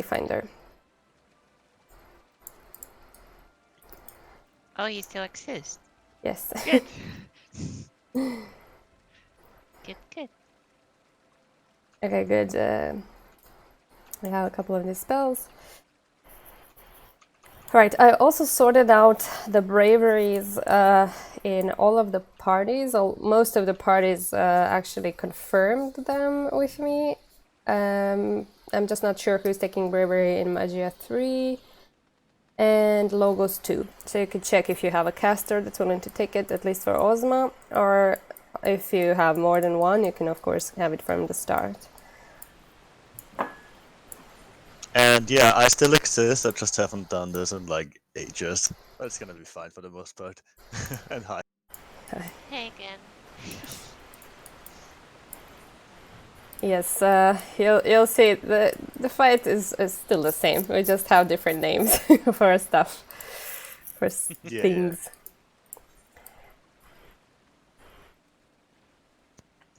Finder. Oh, you still exist? Yes. Good. Good. Okay, good. I have a couple of these spells. Right, I also sorted out the braveries in all of the parties. Most of the parties actually confirmed them with me. I'm just not sure who's taking bravery in Magia 3 and Logos 2. So you could check if you have a caster that's willing to take it, at least for Ozma, or if you have more than one, you can of course have it from the start. And yeah, I still exist. I just haven't done this in like ages. But it's gonna be fine for the most part. And hi. Hey again. Yes, you'll see the fight is still the same. We just have different names for our stuff, for Yeah. things.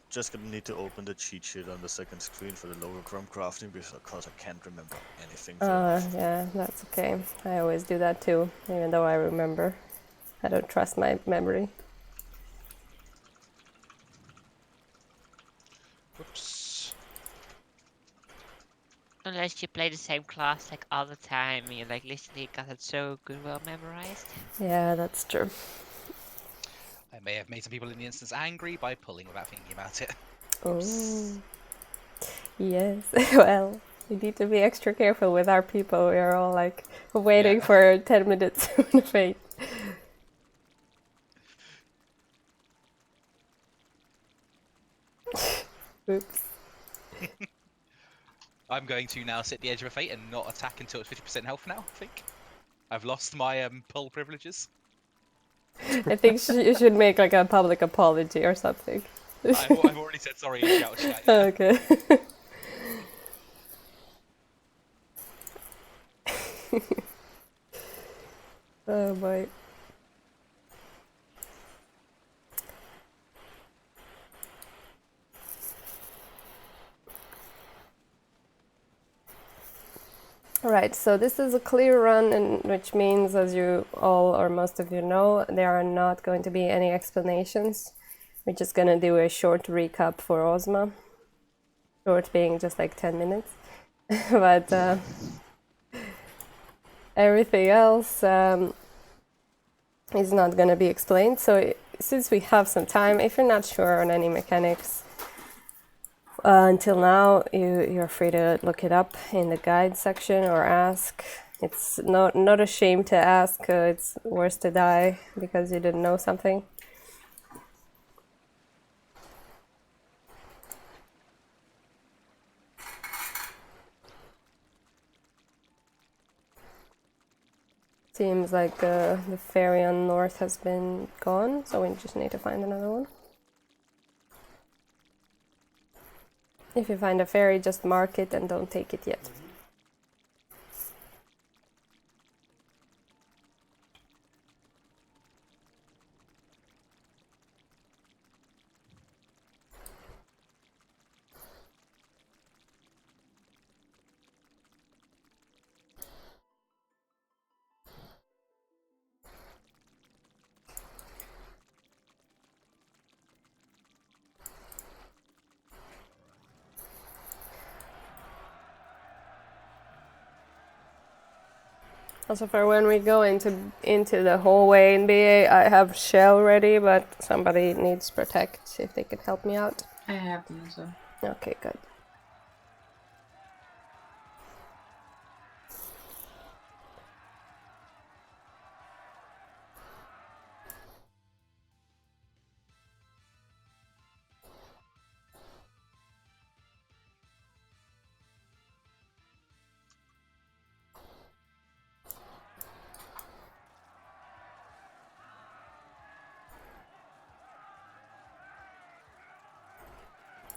Just gonna need to open the cheat sheet on the second screen for the lower Chrome crafting because I can't remember anything. Yeah, that's okay. I always do that too, even though I remember. I don't trust my memory. Whoops. Unless you play the same class like all the time, you like literally got it so good, well memorized. Yeah, that's true. I may have made some people in the instance angry by pulling without thinking about it. Oh, yes. Well, we need to be extra careful with our people. We are all like waiting for 10 minutes to fate. Oops. I'm going to now sit the edge of a fate and not attack until it's 50% health now, I think. I've lost my pull privileges. I think you should make like a public apology or something. I've already said sorry in shout chat. Yeah. Okay. Oh boy. Right, so this is a clear run, which means, as you all or most of you know, there are not going to be any explanations. We're just going to do a short recap for Ozma. Short being just like 10 minutes. But everything else is not going to be explained. So since we have some time, if you're not sure on any mechanics, until now, you're free to look it up in the guide section or ask. It's not a shame to ask. It's worse to die because you didn't know something. Seems like the ferry on north has been gone, so we just need to find another one. If you find a ferry, just mark it and don't take it yet. Also, for when we go into the hallway in BA, I have shell ready, but somebody needs protect if they could help me out. I have them as well. Okay, good.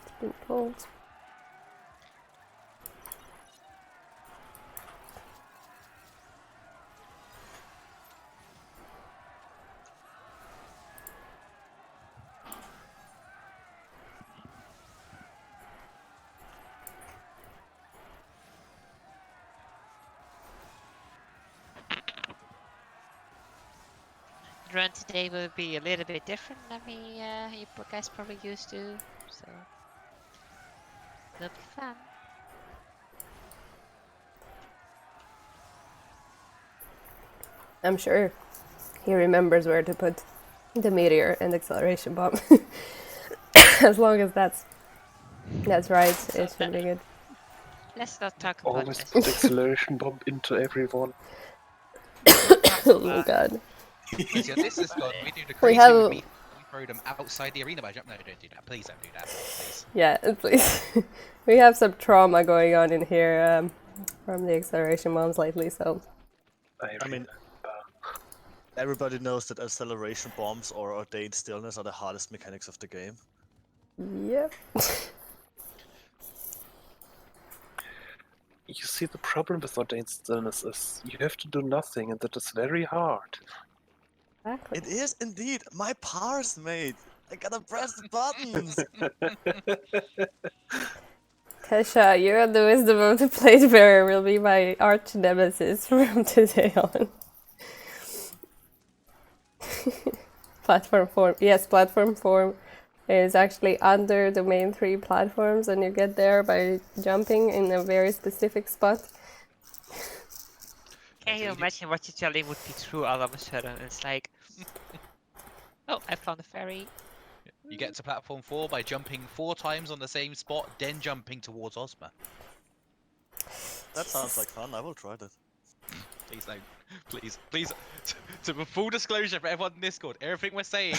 It's been pulled. run today will be a little bit different than you guys probably used to, so it'll be fun. I'm sure he remembers where to put the meteor and acceleration bomb. As long as that's right, it should be good. Let's not talk about Always this. put acceleration bomb into everyone. Oh my god. See, on this Discord, we do the We crazy have- with me. We throw them outside the arena by jump. No, don't do that. Please don't do that. Please. Yeah, please. We have some trauma going on in here from the acceleration bombs lately, so I mean, everybody knows that acceleration bombs or ordained stillness are the hardest mechanics of the game. yep. You see, the problem with ordained stillness is you have to do nothing, and that is very hard. Exactly. It is indeed my parse, mate. I gotta press the buttons. Kesha, you and the wisdom of the plate bearer will be my arch nemesis from today on. Platform form. Yes, platform form is actually under the main 3 platforms, and you get there by jumping in a very specific spot. Can you imagine what you tell him would be true all of a sudden? It's like, oh, I found a ferry. You get to platform 4 by jumping 4 times on the same spot, then jumping towards Ozma. That sounds like fun. I will try that. Please don't. Please. To full disclosure for everyone in Discord, everything we're saying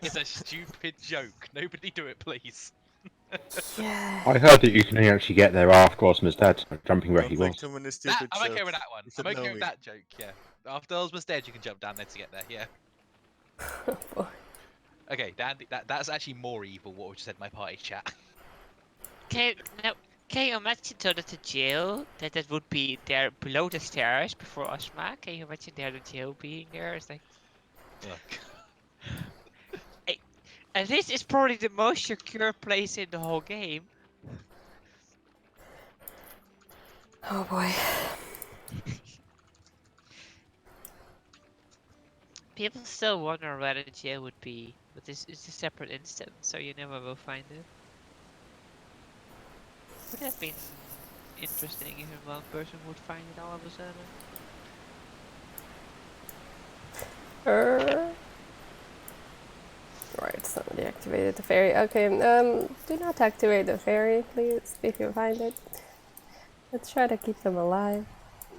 is a stupid joke. Nobody do it, please. Yeah. I heard that you can actually get there after Ozma's dead, jumping where Don't he make was. too many stupid I'm okay jokes. with that one. You should I'm okay know with me. that joke, yeah. After Ozma's dead, you can jump down there to get there, yeah. Boy. Okay, that's actually more evil what we just said in my party chat. Can you imagine though that the jail that would be there below the stairs before Osma? Can you imagine there the jail being there? It's like, Look. and this is probably the most secure place in the whole game. Oh boy. People still wonder where the jail would be, but this is a separate instance, so you never will find it. Would have been interesting if one person would find it all of a sudden. Right, so deactivated the ferry. Okay, do not activate the ferry, please, if you find it. Let's try to keep them alive.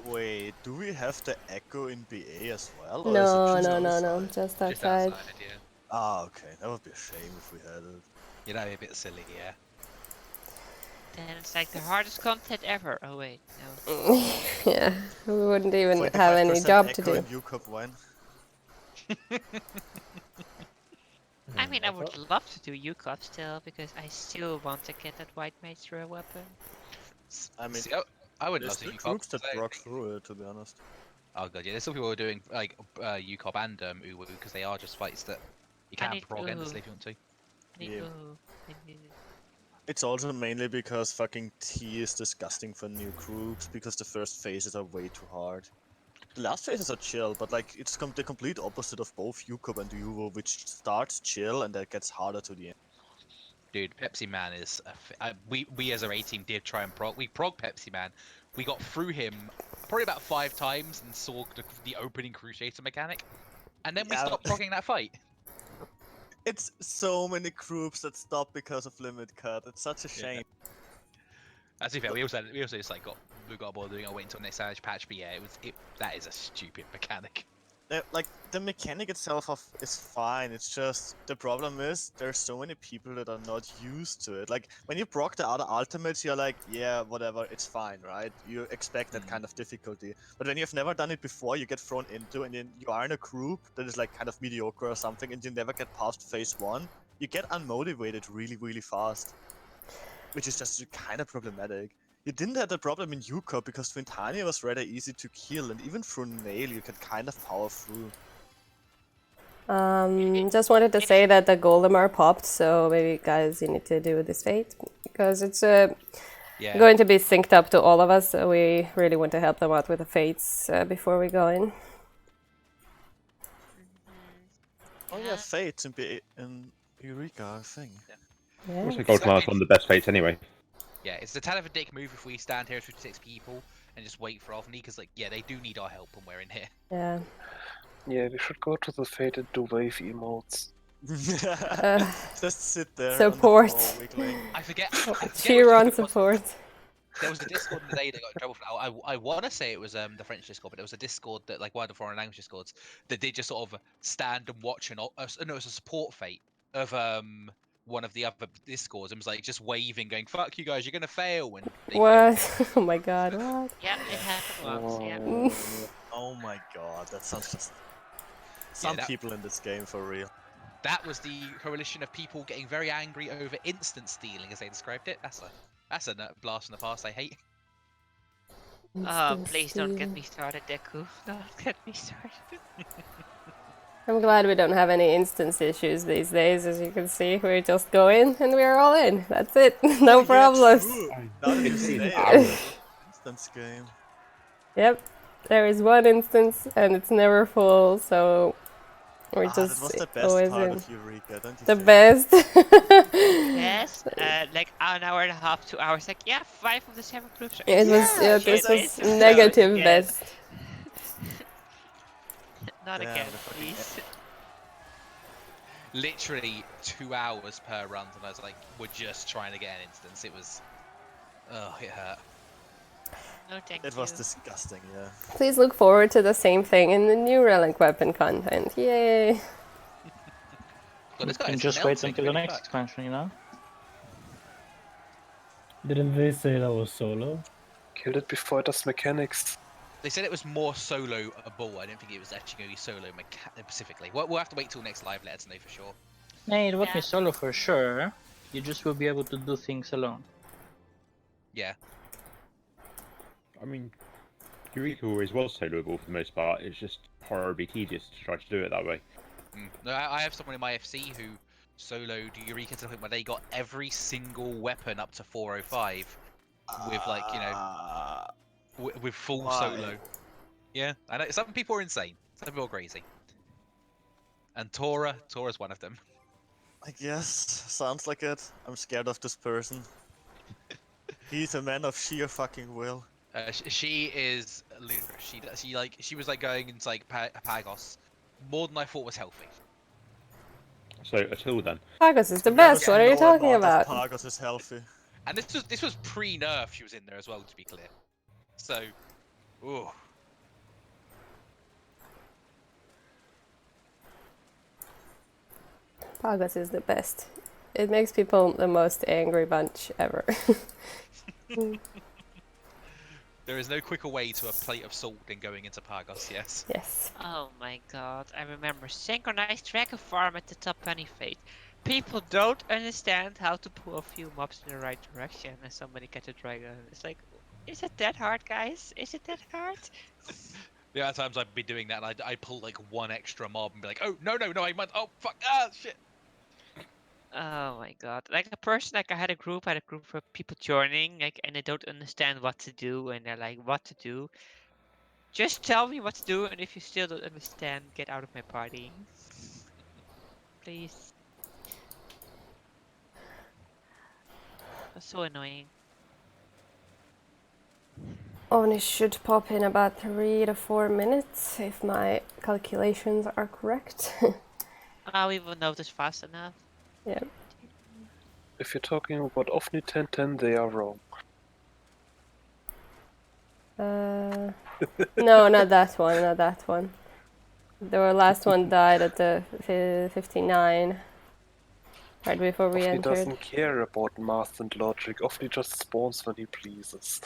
Wait, do we have the echo in BA as well? Or is it No, just no, outside? just Just outside. outside, yeah. Ah, okay. That would be a shame if we had it. You know, a bit silly, yeah. Then it's like the hardest content ever. Oh wait, no. Yeah, we wouldn't even have any 25% job to echo do. in UCOP wine. I mean, I would love to do UCOP still, because I still want to get that white mage through a weapon. I mean, See, I would there's love to still UCOP. groups that broke through it, to be honest. Oh god, yeah, there's still people who are doing like UCOP and Uwu because they are just fights that you I can need prog endlessly Uwu. if you want to. Yeah. I need It's also mainly because fucking T is disgusting for new groups, because the first phases are way too hard. The last phases are chill, but like it's the complete opposite of both UCOP and Uvo, which starts chill and that gets harder to the end. Dude, Pepsi Man is we as our A team did try and prog. We prog Pepsi Man. We got through him probably about 5 times and saw the opening Crusader mechanic, and then we Yeah. stopped progging that fight. It's so many groups that stop because of limit cut. It's such a shame. As if we also just like we got bored doing. I'll wait until next Savage patch, but yeah, that is a stupid mechanic. Like the mechanic itself is fine. It's just the problem is there's so many people that are not used to it. Like when you proc the other ultimates, you're like, yeah, whatever, it's fine, right? You expect that kind of difficulty. But when you've never done it before, you get thrown into, and then you are in a group that is like kind of mediocre or something, and you never get past phase 1. You get unmotivated really, really fast, which is just kind of problematic. You didn't have the problem in UCOP because Twintania was rather easy to kill, and even through Nail you could kind of power through. Just wanted to say that the Goldemar popped, so maybe guys, you need to do this fate, because it's Yeah. going to be synced up to all of us, so we really want to help them out with the fates before we go in. Oh yeah, Fate in Eureka, I think. Yeah. Also, Gold Mars one of the best fates anyway. Yeah, it's a kind of a dick move if we stand here as 56 people and just wait for Ovni, because like, yeah, they do need our help when we're in here. Yeah. Yeah, we should go to the Fate and do wave emotes. Just sit there Support. on the floor wiggling. I forget. Cheer which on one it was. support. There was a Discord in the day that got in trouble for. I want to say it was the French Discord, but it was a Discord that like one of the foreign language Discords that did just sort of stand and watch no, it was a support fate of one of the other Discords and was like just waving, going "fuck you guys, you're gonna fail." When they failed. What? Oh my god, what? Yeah, it happened once. Yeah. Oh my god, that sounds just... Some people in this game, for real. That was the coalition of people getting very angry over instant stealing, as they described it. That's a blast from the past I hate. Oh, Instant please don't get steal. me started, Deku. Don't get me started. I'm glad we don't have any instance issues these days, as you can see. We just go in and we're all in. That's it. No problems. Now that you say it, instance game. Yep. There is one instance and it's never full, so we're That just was the best always part in. of Eureka, don't you The think? best. Yes, like an hour and a half, 2 hours. Like, yeah, 5 of the 7 groups are It in. was, yeah, Shit, this was it's close negative again. best. Not Damn, again, the fucking please. Literally 2 hours per run, and I was like, we're just trying to get an instance. It was, oh, it hurt. No, thank It you. was disgusting, yeah. Please look forward to the same thing in the new relic weapon content. Yay! God, this You guy can is just wait melting, until the really next fast. expansion, you know? Didn't they say that was solo? Killed it before it does mechanics. They said it was more solo-able. I don't think it was actually going to be solo specifically. We'll have to wait till next live, let us know for sure. Hey, it won't be Yeah. solo for sure. You just will be able to do things alone. Yeah. I mean, Eureka always was soloable for the most part. It's just horribly tedious to try to do it that way. No, I have someone in my FC who soloed Eureka to the point where they got every single weapon up to 405 with, like, you know, with full why? solo. Yeah, I know some people are insane. Some people are crazy. And Tora's one of them. I guess. Sounds like it. I'm scared of this person. He's a man of sheer fucking will. She is ludicrous. She was like going into like Pagos more than I thought was healthy. So until then, Pagos is the best. What are you No talking amount of about? Pagos is healthy. And this was pre-nerf. She was in there as well, to be clear. So, ooh. Pagos is the best. It makes people the most angry bunch ever. There is no quicker way to a plate of salt than going into Pagos, yes. Yes. Oh my god, I remember synchronized dragon farm at the top penny fate. People don't understand how to pull a few mobs in the right direction and somebody gets a dragon. It's like, is it that hard, guys? Is it that hard? The other times I'd be doing that and I pull like one extra mob and be like, oh, no, I might, oh, fuck, shit. Oh my god. Like I had a group of people joining, like, and they don't understand what to do, and they're like, what to do? Just tell me what to do, and if you still don't understand, get out of my party. Please. That's so annoying. Oni should pop in about 3 to 4 minutes, if my calculations are correct. We will notice fast enough. Yeah. If you're talking about Ofni 1010, they are wrong. No, not that one, not that one. The last one died at the 59, right before we Ofni entered. doesn't care about math and logic. Ofni just spawns when he pleases.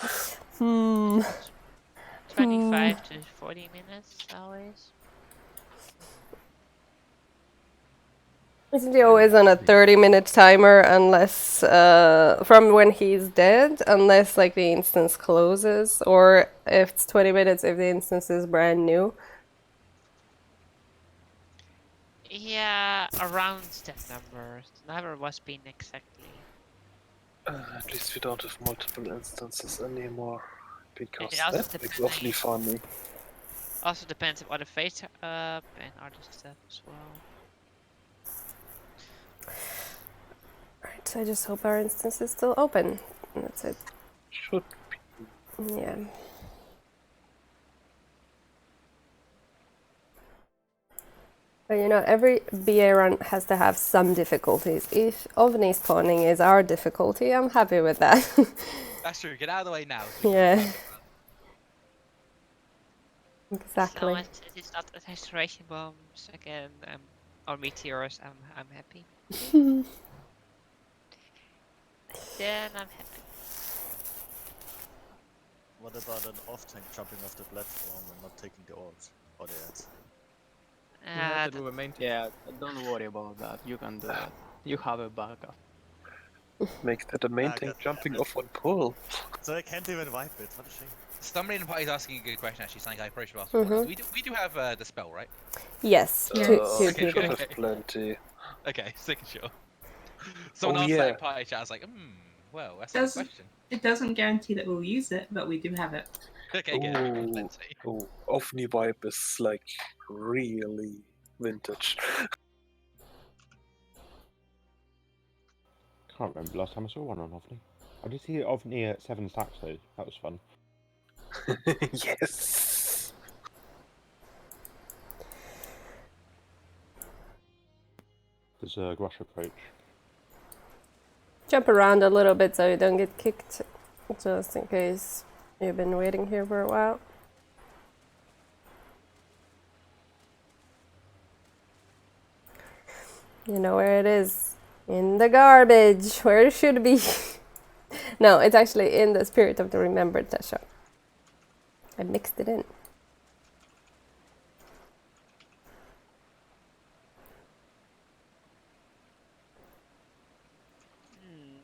25 to 40 minutes, always. Isn't he always on a 30-minute timer unless, from when he's dead, unless like the instance closes, or if it's 20 minutes if the instance is brand new? Yeah, around that number. It never was been exactly. At least we don't have multiple instances anymore, because It also that makes depends. awfully funny. Also depends on other fates and other stuff as well. Right, so I just hope our instance is still open. And that's it. Should Yeah. But you know, every BA run has to have some difficulties. If OVNI spawning is our difficulty, I'm happy with that. That's true. Get out of the way now. So we can Yeah. focus on- Exactly. So as it's not restoration bombs again, or meteors, I'm happy. Then I'm happy. What about an off-tank jumping off the platform and not taking the orbs or the ads? We have to th- do a maintenance. Yeah, don't worry about that. You can do that. You have a backup. make that a main Ah, tank God jumping damn it. off one pull. So I can't even wipe it. What a shame. Somebody in the party is asking a good question. Actually, something I probably should ask before. We do have the spell, right? Yes, Yes. two Should people. have plenty. Okay, sick sure. Someone Oh, asked that yeah. in party chat. I was like, well, that's a good Doesn't- question. It doesn't guarantee that we'll use it, but we do have it. Okay, good. We've got Ooh, plenty. ooh, OVNI vibe is like really vintage. Can't remember last time I saw one on OVNI. I did see OVNI at 7 stacks though. That was fun. Yes. There's a rush approach. Jump around a little bit so you don't get kicked, just in case you've been waiting here for a while. You know where it is. In the garbage, where it should be. No, it's actually in the Spirit of the Remembered Tasha. I mixed it in.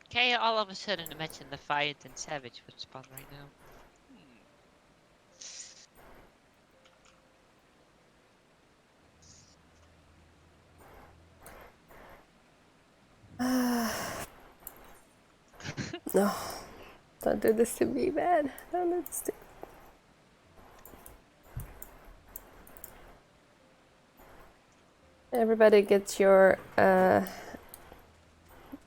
Can you all of a sudden imagine Defiant and Savage would spawn right now? No, don't do this to me, man. Don't do this to me. Everybody get your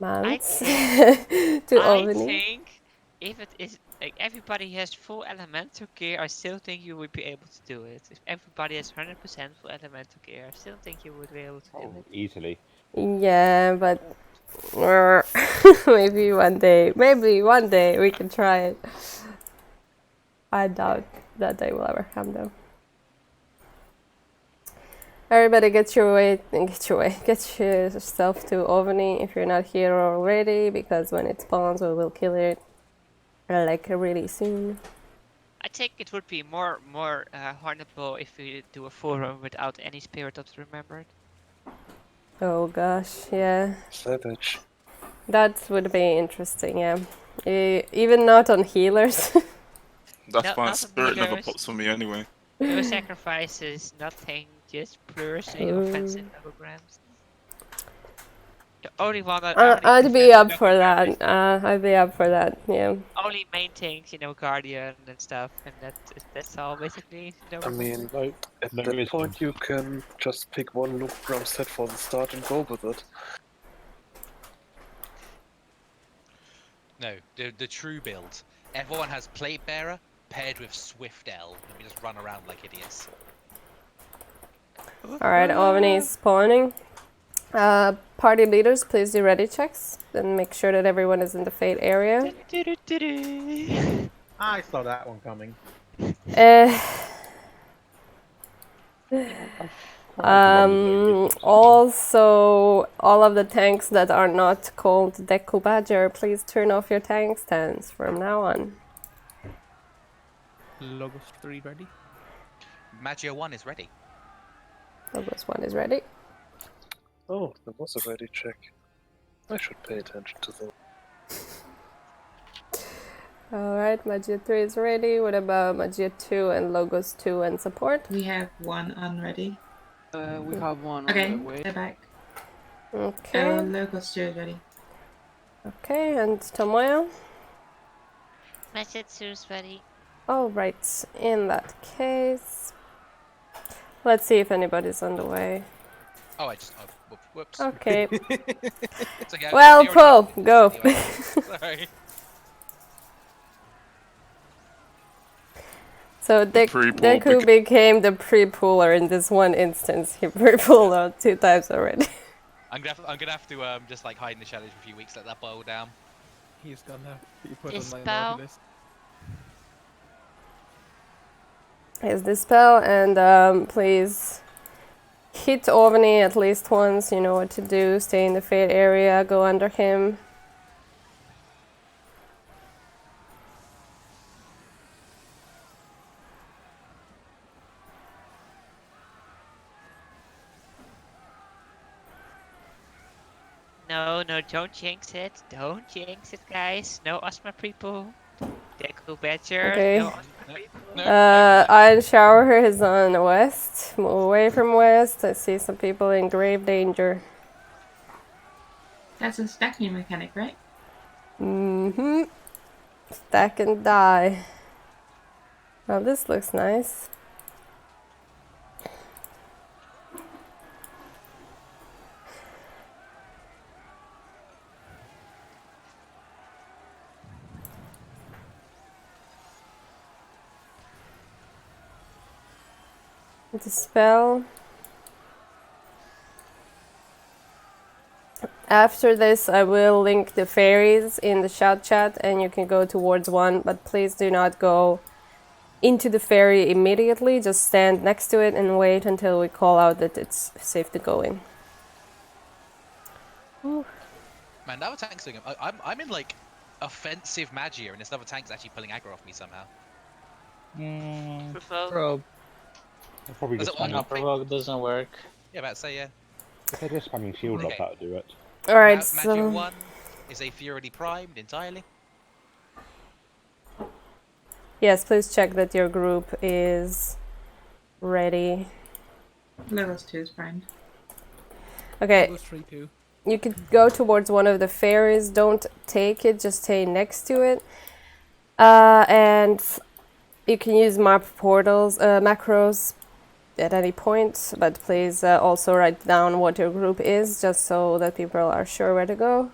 mounts to I OVNI. think if it is like everybody has full elemental gear, I still think you would be able to do it. If everybody has 100% full elemental gear, I still think you would be able to do it. Easily. Yeah, but maybe one day we can try it. I doubt that day will ever come though. Everybody get yourself to OVNI if you're not here already, because when it spawns we will kill it like really soon. I think it would be more harmful if we do a full run without any Spirit of the Remembered. Oh gosh, yeah. Savage. That would be interesting, yeah. Even not on healers. That's No- why not Spirit never healers. pops for me anyway. No sacrifices, nothing, just purely offensive holograms. The only one that I'd be up for that. I'd be up for that, yeah. only main things, Guardian and stuff, and that's all basically. I mean, at no that wisdom. point you can just pick one loop drum set for the start and go with it. No, the true build. Everyone has Plate Bearer paired with Swift L, and we just run around like idiots. Alright, OVNI is spawning. Party leaders, please do ready checks and make sure that everyone is in the Fate area. I saw that one coming. Also, all of the tanks that are not called Deku Badger, please turn off your tank stands from now on. Logos 3 ready? Magio 1 is ready. Logos 1 is ready. Oh, there was a ready check. I should pay attention to that. Alright, Magia 3 is ready. What about Magia 2 and Logos 2 and support? We have one unready. We have one Okay, on the way. they're back. Okay. Locust 2 is ready. Okay, and Tomoyo? Message is ready. Alright, in that case, let's see if anybody's on the way. Oh, I just Whoops. Okay. It's okay, Well, they already Poe, did go. this anyway. Sorry. So Deku became the pre-pooler in this one instance. He pre-pulled out 2 times already. I'm gonna have to just like hide in the shadows for a few weeks, let that boil down. He's gonna be put on my Dispel. naughty list. Here's the spell, and please hit Ovni at least once. You know what to do. Stay in the fade area. Go under him. No, don't jinx it. Don't jinx it, guys. No Asma people. Deku better. Okay. No Asma people. Iron Shower is on west. Move away from west. I see some people in grave danger. That's a stacking mechanic, right? Mm-hmm. Stack and die. Well, this looks nice. The spell. After this, I will link the fairies in the shout chat, and you can go towards one, but please do not go into the fairy immediately. Just stand next to it and wait until we call out that it's safe to go in. Ooh. Man, that other tank's doing. I'm in like offensive Magia, and this other tank's actually pulling aggro off me somehow. Probe. They're probably Was just it one No, spamming. provoke doesn't work. Yeah, about to say yeah. If they're just spamming shield Okay. off, that would do it. Alright, Magia so 1 is a Fury primed entirely. yes, please check that your group is ready. Levels 2 is primed. Okay, Those 3 too. you could go towards one of the fairies. Don't take it, just stay next to it. And you can use map portals, macros at any point, but please also write down what your group is, just so that people are sure where to go.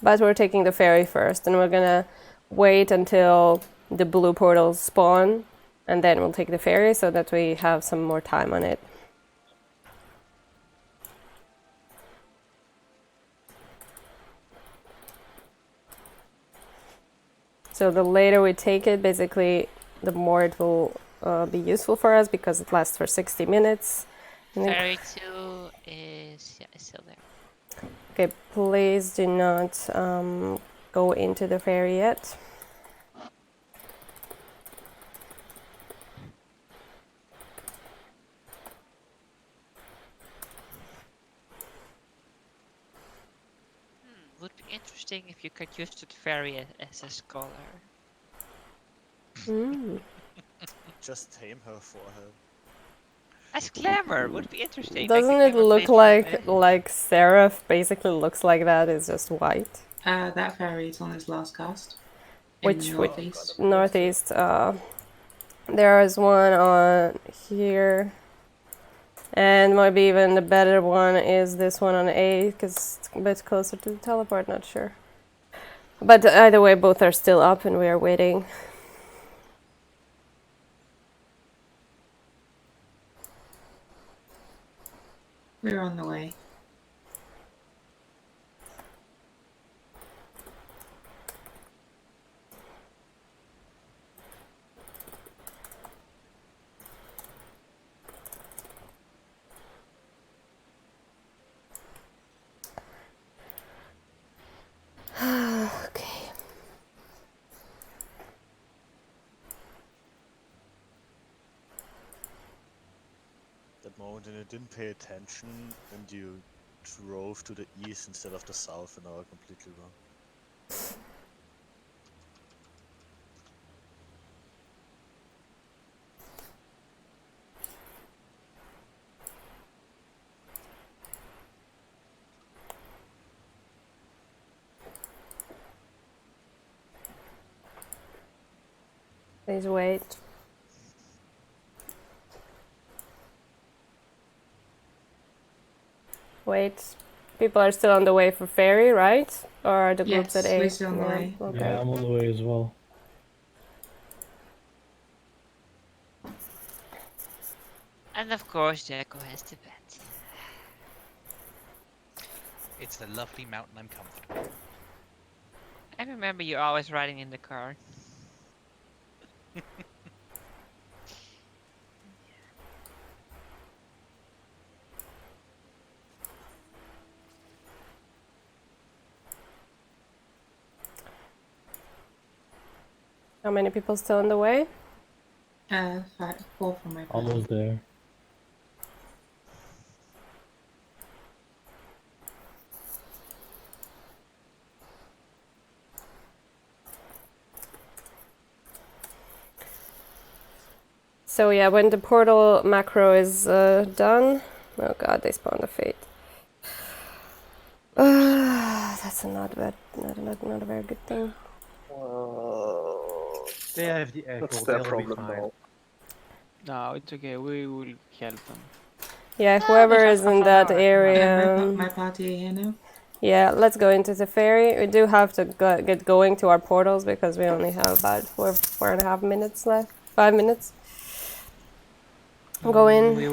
But we're taking the fairy first, and we're gonna wait until the blue portals spawn, and then we'll take the fairy so that we have some more time on it. So the later we take it, basically, the more it will be useful for us, because it lasts for 60 minutes. And then- Fairy 2 is still there. Okay, please do not go into the fairy yet. Would be interesting if you could use the fairy as a scholar. Mm. Just tame her for her. As clever would be interesting. Doesn't it look like Seraph basically looks like that? It's just white. That fairy is on his last cast. In Which northeast. northeast? There is one on here, and maybe even the better one is this one on A, because it's a bit closer to the teleport. Not sure. But either way, both are still up, and we are waiting. We're on the way. Okay. That moment when you didn't pay attention and you drove to the east instead of the south, and now I'm completely wrong. Please wait. Wait, people are still on the way for ferry, right? Or are the groups Yes, at 8? we're still on the way. Okay. Yeah, I'm on the way as well. And of course, Jacko has to bet. It's the lovely mountain I'm comfortable. I remember you always riding in the car. How many people still on the way? 4 from my party. Almost there. So yeah, when the portal macro is done... Oh god, they spawned a fate. That's not a very good thing. They have the echo. That's their They'll be problem fine. now. No, it's okay. We will help them. Yeah, whoever is in that area... My party here now. Yeah, let's go into the ferry. We do have to get going to our portals because we only have about 4.5 minutes left. 5 minutes. Go in. We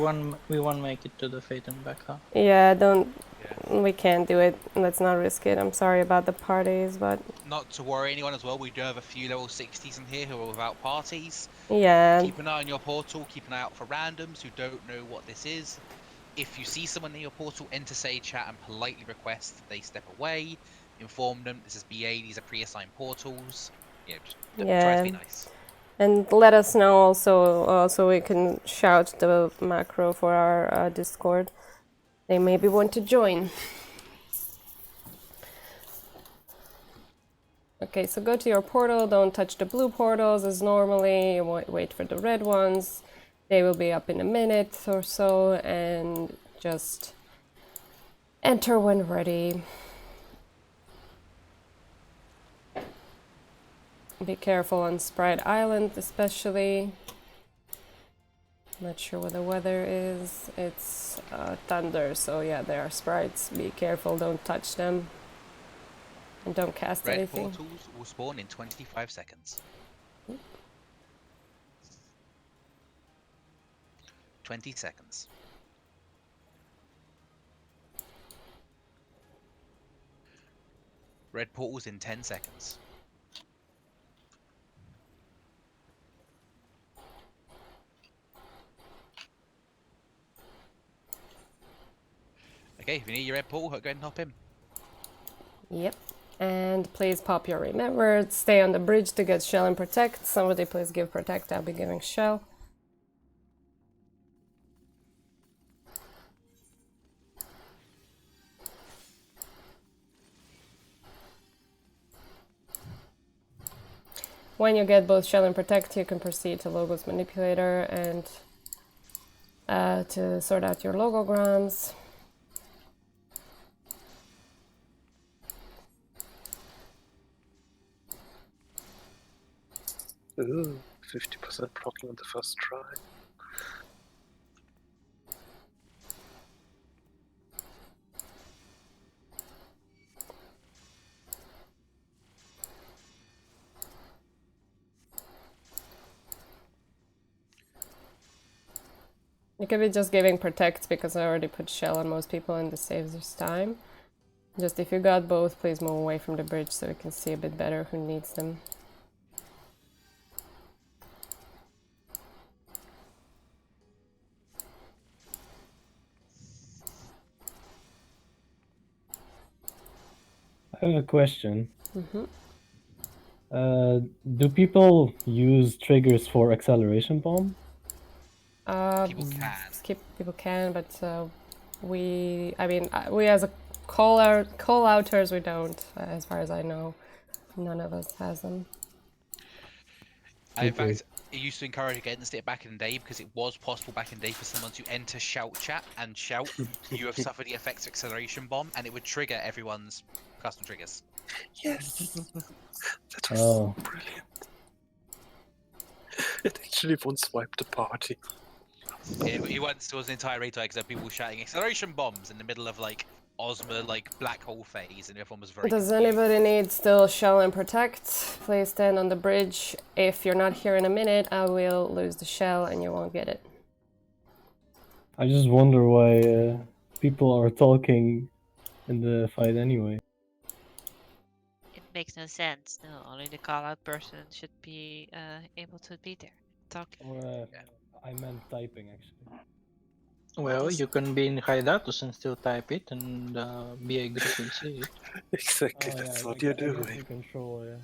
won't make it to the fate and back, huh? Yeah, we can't do it. Let's not risk it. I'm sorry about the parties, but Not to worry anyone as well, we do have a few level 60s in here who are without parties. yeah. Keep an eye on your portal, keep an eye out for randoms who don't know what this is. If you see someone in your portal, enter Sage chat and politely request that they step away. Inform them this is BA, these are pre-assigned portals. Yeah, just try to be nice. And let us know also so we can shout the macro for our Discord. They maybe want to join. Okay, so go to your portal, don't touch the blue portals as normally, wait for the red ones. They will be up in a minute or so, and just enter when ready. Be careful on Sprite Island especially. Not sure what the weather is. It's thunder, so yeah, there are sprites. Be careful, don't touch them. And don't cast Red anything. portals will spawn in 25 seconds. 20 seconds. Red portals in 10 seconds. Okay, if you need your red portal, go ahead and hop in. Yep. And please pop your remember. Stay on the bridge to get shell and protect. Somebody please give protect. I'll be giving shell. When you get both shell and protect, you can proceed to Logos Manipulator and to sort out your logograms. Ooh, 50% blocking on the first try. You could be just giving protect because I already put shell on most people and this saves us time. Just if you got both, please move away from the bridge so we can see a bit better who needs them. I have a question. Mm-hmm. Do people use triggers for acceleration bomb? People can. But we as a call-outers, we don't, as far as I know. None of us has them. In fact, it used to encourage against it back in the day because it was possible back in the day for someone to enter shout chat and shout, "You have suffered the effects of acceleration bomb," and it would trigger everyone's custom triggers. Yes! That was so brilliant. It actually won't swipe the party. He once was an entire raid because had people shouting acceleration bombs in the middle of like Ozma like black hole phase, and everyone was very. Does confused. anybody need still shell and protect? Please stand on the bridge. If you're not here in a minute, I will lose the shell and you won't get it. I just wonder why people are talking in the fight anyway. It makes no sense. No, only the call-out person should be able to be there. Talking. Or I meant typing actually. Well, you can be in hideouts and still type it, and BA group will see it. Exactly, Oh, that's yeah, what I you're guess doing. you control, yeah.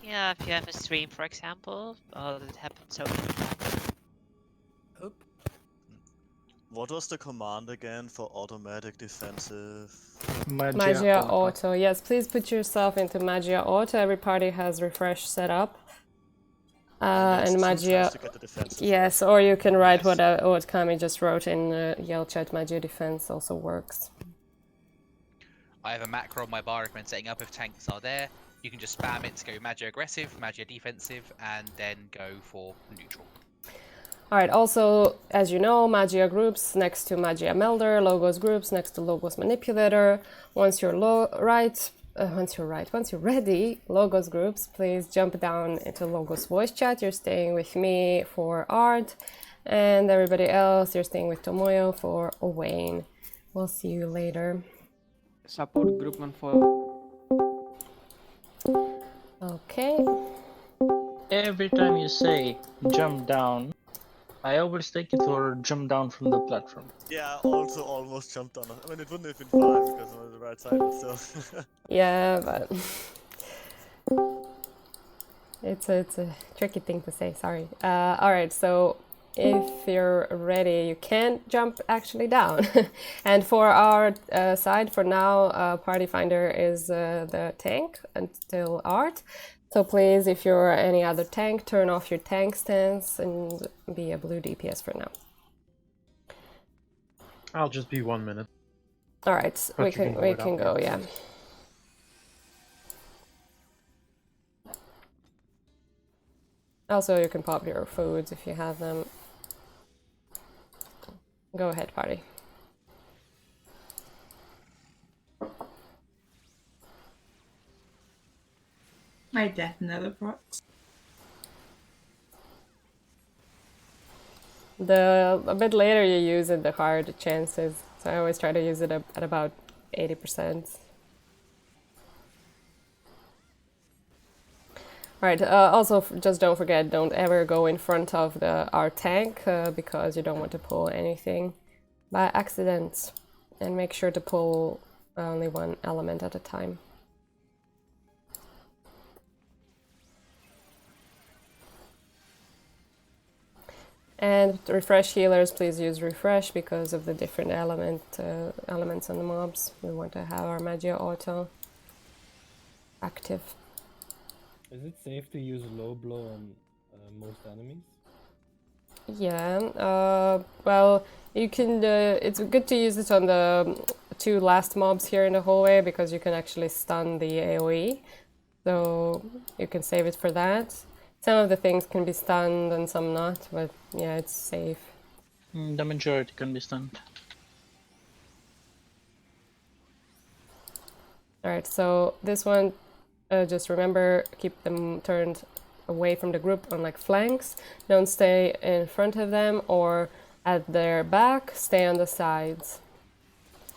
Yeah, if you have a stream, for example. Oh, that happens so many times. What was the command again for automatic defensive? Magia Auto. Yes, please put yourself into Magia Auto. Every party has refresh set up. And Magia. To get the defensive yes, or you can write what Kami just wrote in Yell Chat. Magia Defense also works. I have a macro on my bar recommend setting up if tanks are there. You can just spam it to go Magia aggressive, Magia defensive, and then go for neutral. Alright, also, as you know, Magia groups next to Magia Melder, Logos groups next to Logos Manipulator. Once you're ready, Logos groups, please jump down into Logos voice chat. You're staying with me for Art, and everybody else, you're staying with Tomoyo for Owain. We'll see you later. Support group man for. Okay. Every time you say jump down, I always take it for jump down from the platform. Yeah, also almost jumped on. I mean, it wouldn't have been fine because I'm on the right side, but still. Yeah, but it's a tricky thing to say. Sorry. All right, so if you're ready, you can jump actually down. And for our side, for now, Party Finder is the tank until Art. So please, if you're any other tank, turn off your tank stance and be a blue DPS for now. I'll just be 1 minute. All right, we can go, yeah. Also, you can pop your foods if you have them. Go ahead, Party. My death never procs. A bit later you use it, the higher the chances. So I always try to use it at about 80%. Alright, also just don't forget, don't ever go in front of our tank because you don't want to pull anything by accident. And make sure to pull only one element at a time. And refresh healers, please use refresh because of the different elements on the mobs. We want to have our Magia Auto active. Is it safe to use low blow on most enemies? Yeah, well, you can. It's good to use it on the two last mobs here in the hallway because you can actually stun the AoE. So you can save it for that. Some of the things can be stunned and some not, but yeah, it's safe. The majority can be stunned. Alright, so this one, just remember, keep them turned away from the group on like flanks. Don't stay in front of them or at their back, stay on the sides.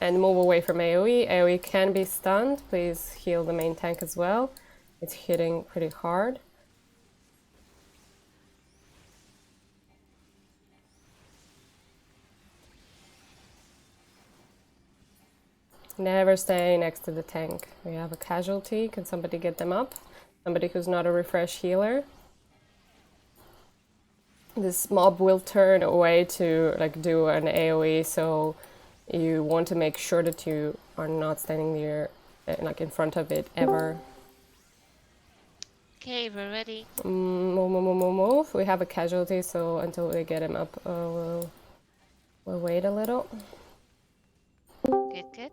And move away from AoE. AoE can be stunned, please heal the main tank as well. It's hitting pretty hard. Never stay next to the tank. We have a casualty. Can somebody get them up? Somebody who's not a refresh healer. This mob will turn away to like do an AoE, so you want to make sure that you are not standing near, like in front of it ever. Okay, we're ready. Move. We have a casualty, so until they get him up, we'll wait a little. Good.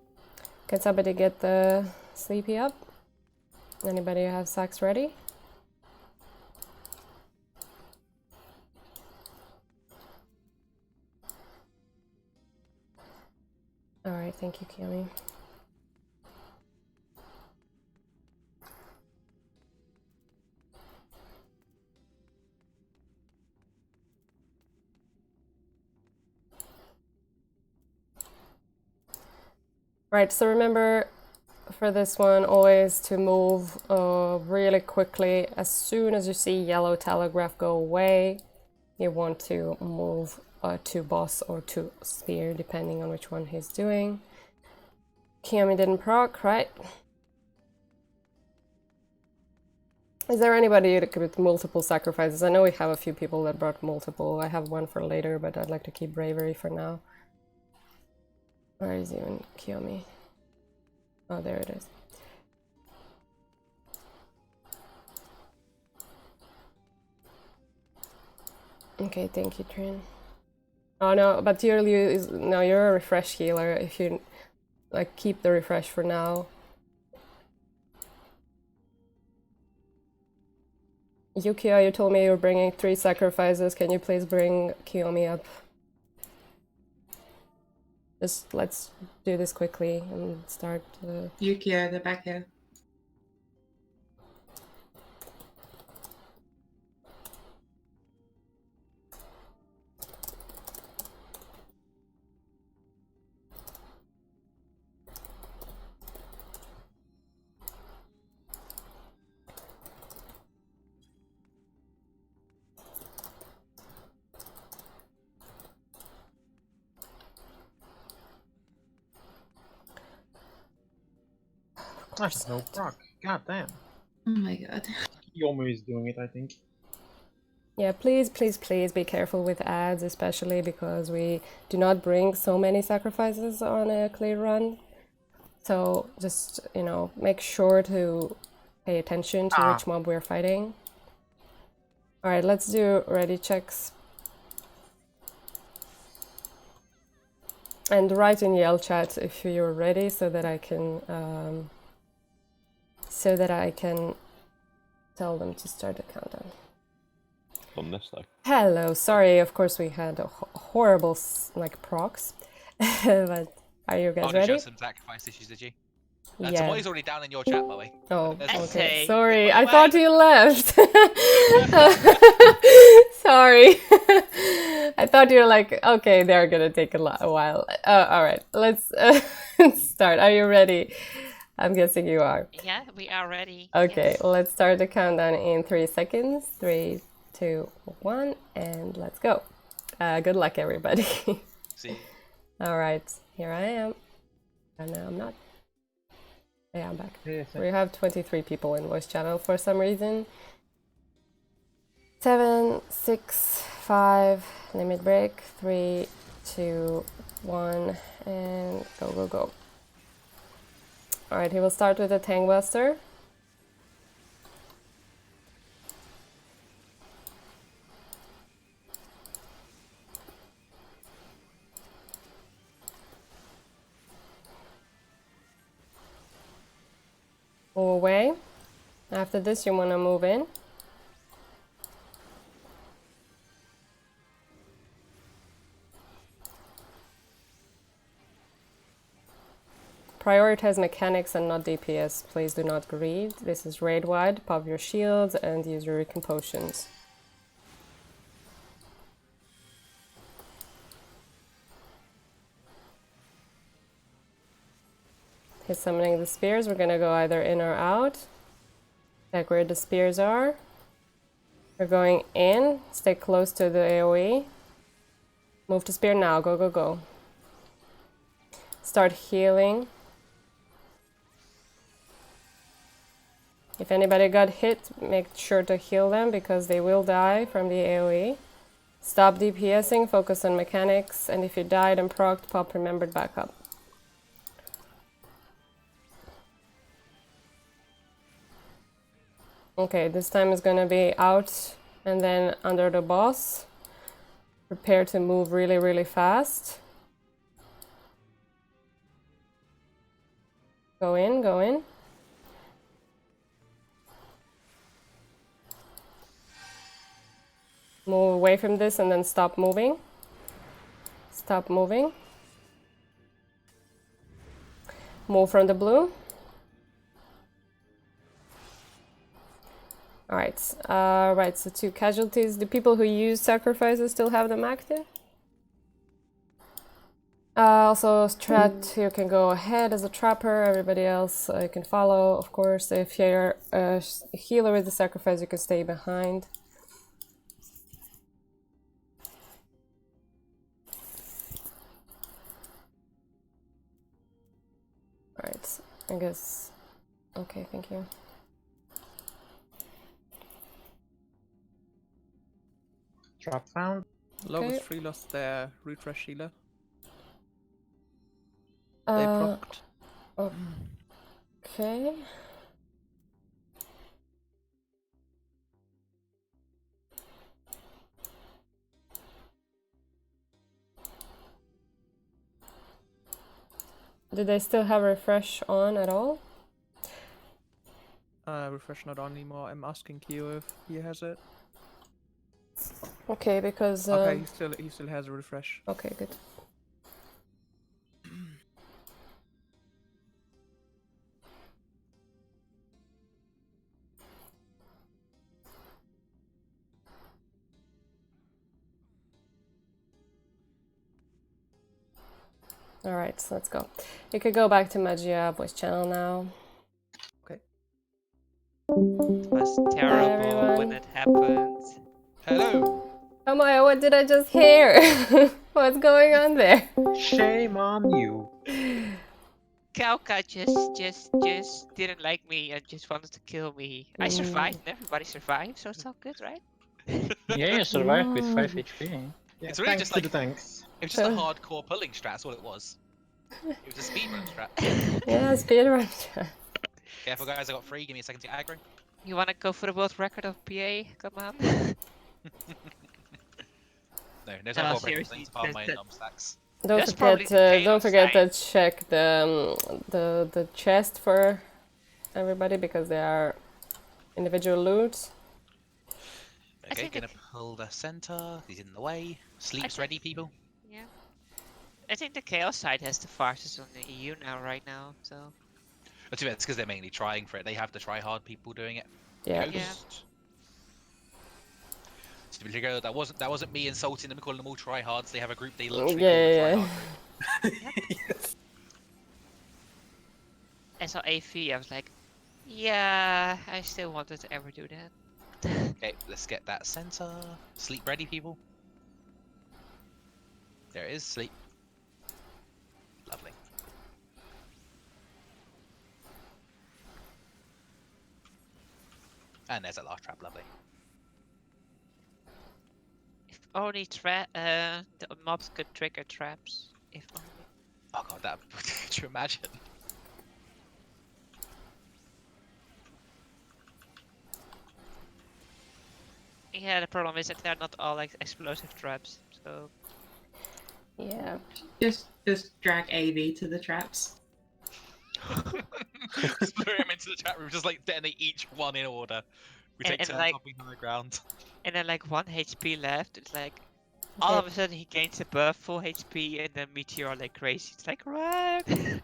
Can somebody get the sleepy up? Anybody have sacks ready? Alright, thank you, Kiyomi. Right, so remember for this one always to move really quickly. As soon as you see yellow telegraph go away, you want to move to boss or to spear, depending on which one he's doing. Kiyomi didn't proc, right? Is there anybody with multiple sacrifices? I know we have a few people that brought multiple. I have one for later, but I'd like to keep bravery for now. Where is even Kiyomi? Oh, there it is. Okay, thank you, Trin. Oh no, but you're a refresh healer. If you like, keep the refresh for now. Yukia, you told me you were bringing 3 sacrifices. Can you please bring Kiyomi up? Just let's do this quickly and start. Yukia, the back here. That's no proc. God damn. Oh my god. Yomu is doing it, I think. Yeah, please, please, please be careful with ads, especially because we do not bring so many sacrifices on a clear run. So just, you know, make sure to pay attention to which mob we're fighting. Alright, let's do ready checks. And write in Yell chat if you're ready so that I can tell them to start the countdown. On this though. Hello, sorry, of course we had a horrible like procs, but are you guys ready? You some sacrifice issues, did you? Yeah. Somebody's already down in your chat, by the way. Oh, There's one. okay. Sorry, I thought you left. Sorry. I thought you were like, okay, they're gonna take a while. All right, let's start. Are you ready? I'm guessing you are. Yeah, we are ready. Okay, Yes. let's start the countdown in 3 seconds. 3, 2, 1, and let's go. Good luck, everybody. See. All right, here I am. And now I'm not. Yeah, I'm back. Yes, We have 23 people in voice channel for some reason. 7, 6, 5, limit break. 3, 2, 1, and go, go, go. All right, he will start with a Tank Buster. Move away. After this, you want to move in. Prioritize mechanics and not DPS. Please do not greed. This is raid wide. Pop your shields and use your Eurekan potions. He's summoning the spears. We're gonna go either in or out. Check where the spears are. We're going in. Stay close to the AoE. Move to spear now. Go, go, go. Start healing. If anybody got hit, make sure to heal them because they will die from the AoE. Stop DPSing, focus on mechanics, and if you died and procced, pop remembered back up. Okay, this time is gonna be out and then under the boss. Prepare to move really, really fast. Go in, go in. Move away from this and then stop moving. Stop moving. move from the blue. Alright, right, so 2 casualties. The people who use sacrifices still have them active. Also, Strat, you can go ahead as a trapper, everybody else you can follow, of course. If you're a healer with the sacrifice, you can stay behind. Alright, I guess... Okay, thank you. Trap found. Logos Okay. 3 lost their refresh healer. They Uh, procced. okay. Did they still have refresh on at all? Refresh not on anymore. I'm asking Kyo if he has it. Okay, because... Okay, he still has a refresh. Okay, good. Alright, so let's go. You could go back to Magia voice channel now. Okay. It was terrible when everyone. it happened. Hello. Oh my, what did I just hear? What's going on there? Shame on you. Kauka just didn't like me and just wanted to kill me. I survived and everybody survived, so it's all good, right? Yeah, you survived with 5 HP. Yeah, It's really thanks just to like the tanks. it was just a hardcore pulling strat. That's all it was. It was a speedrun strat. Yeah, speedrun. Careful, guys! I got 3. Give me a second to get aggro. You wanna go for the world record of PA? Come on. No, no No, time for seriously, things apart my that- stacks. That's probably the chaos Don't forget to side. check the chest for everybody because they are individual loot. Okay, think gonna pull the center. He's in the way. Sleep's ready, people. Yeah. I think the chaos side has the fastest on the EU now, right now, so... But it's because they're mainly trying for it. They have the try-hard people doing it. Yeah. Ghost. Stupid Chico, that wasn't me insulting them, calling them all try-hards. They have a group they literally call the try-hard group. I saw AV, I was like, yeah, I still wanted to ever do that. Okay, let's get that center. Sleep ready, people. There it is, sleep. Lovely. And there's a last trap, lovely. If only the mobs could trigger traps. If only. Oh god, that could you imagine? Yeah, the problem is that they're not all like explosive traps, so... Yeah. Just drag AV to the traps. Just throw him into the chat room, just like detonate each one in order. We take And turns like- hopping on the ground. And then like 1 HP left, it's like... All of a sudden he gains a buff, full HP, and then Meteor like crazy. It's like, run!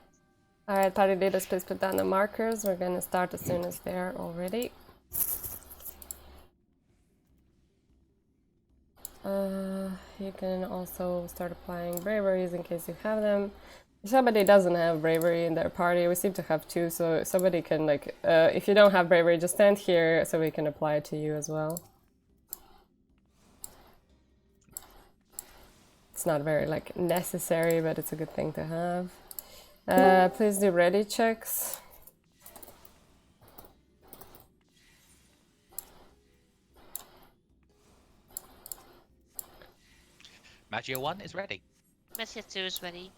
Alright, party leaders, please put down the markers. We're gonna start as soon as they're all ready. You can also start applying braveries in case you have them. If somebody doesn't have bravery in their party, we seem to have 2, so somebody can like, if you don't have bravery, just stand here so we can apply it to you as well. It's not very like necessary, but it's a good thing to have. Please do ready checks. Magia 1 is ready. Message 2 is ready.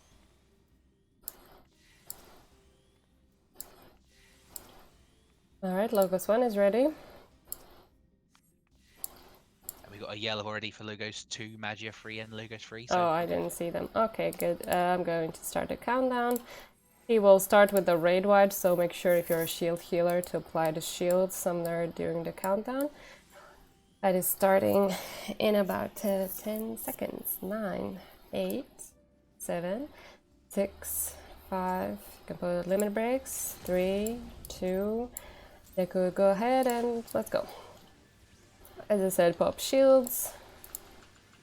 Alright, Logos 1 is ready. And we got a yellow already for Logos 2, Magia 3, and Logos 3. So Oh, I didn't see them. Okay, good. I'm going to start a countdown. He will start with the raid wide, so make sure if you're a shield healer to apply the shield somewhere during the countdown. That is starting in about 10 seconds. 9, 8, 7, 6, 5. You can put limit breaks. 3, 2. They could go ahead and let's go. As I said, pop shields.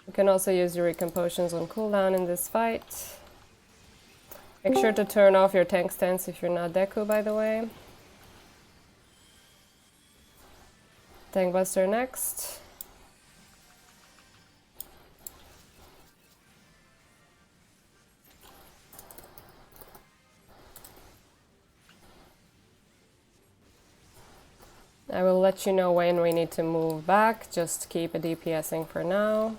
You can also use Eurekan potions on cooldown in this fight. Make sure to turn off your tank stance if you're not Deku, by the way. Tank Buster next. I will let you know when we need to move back, just keep a DPSing for now.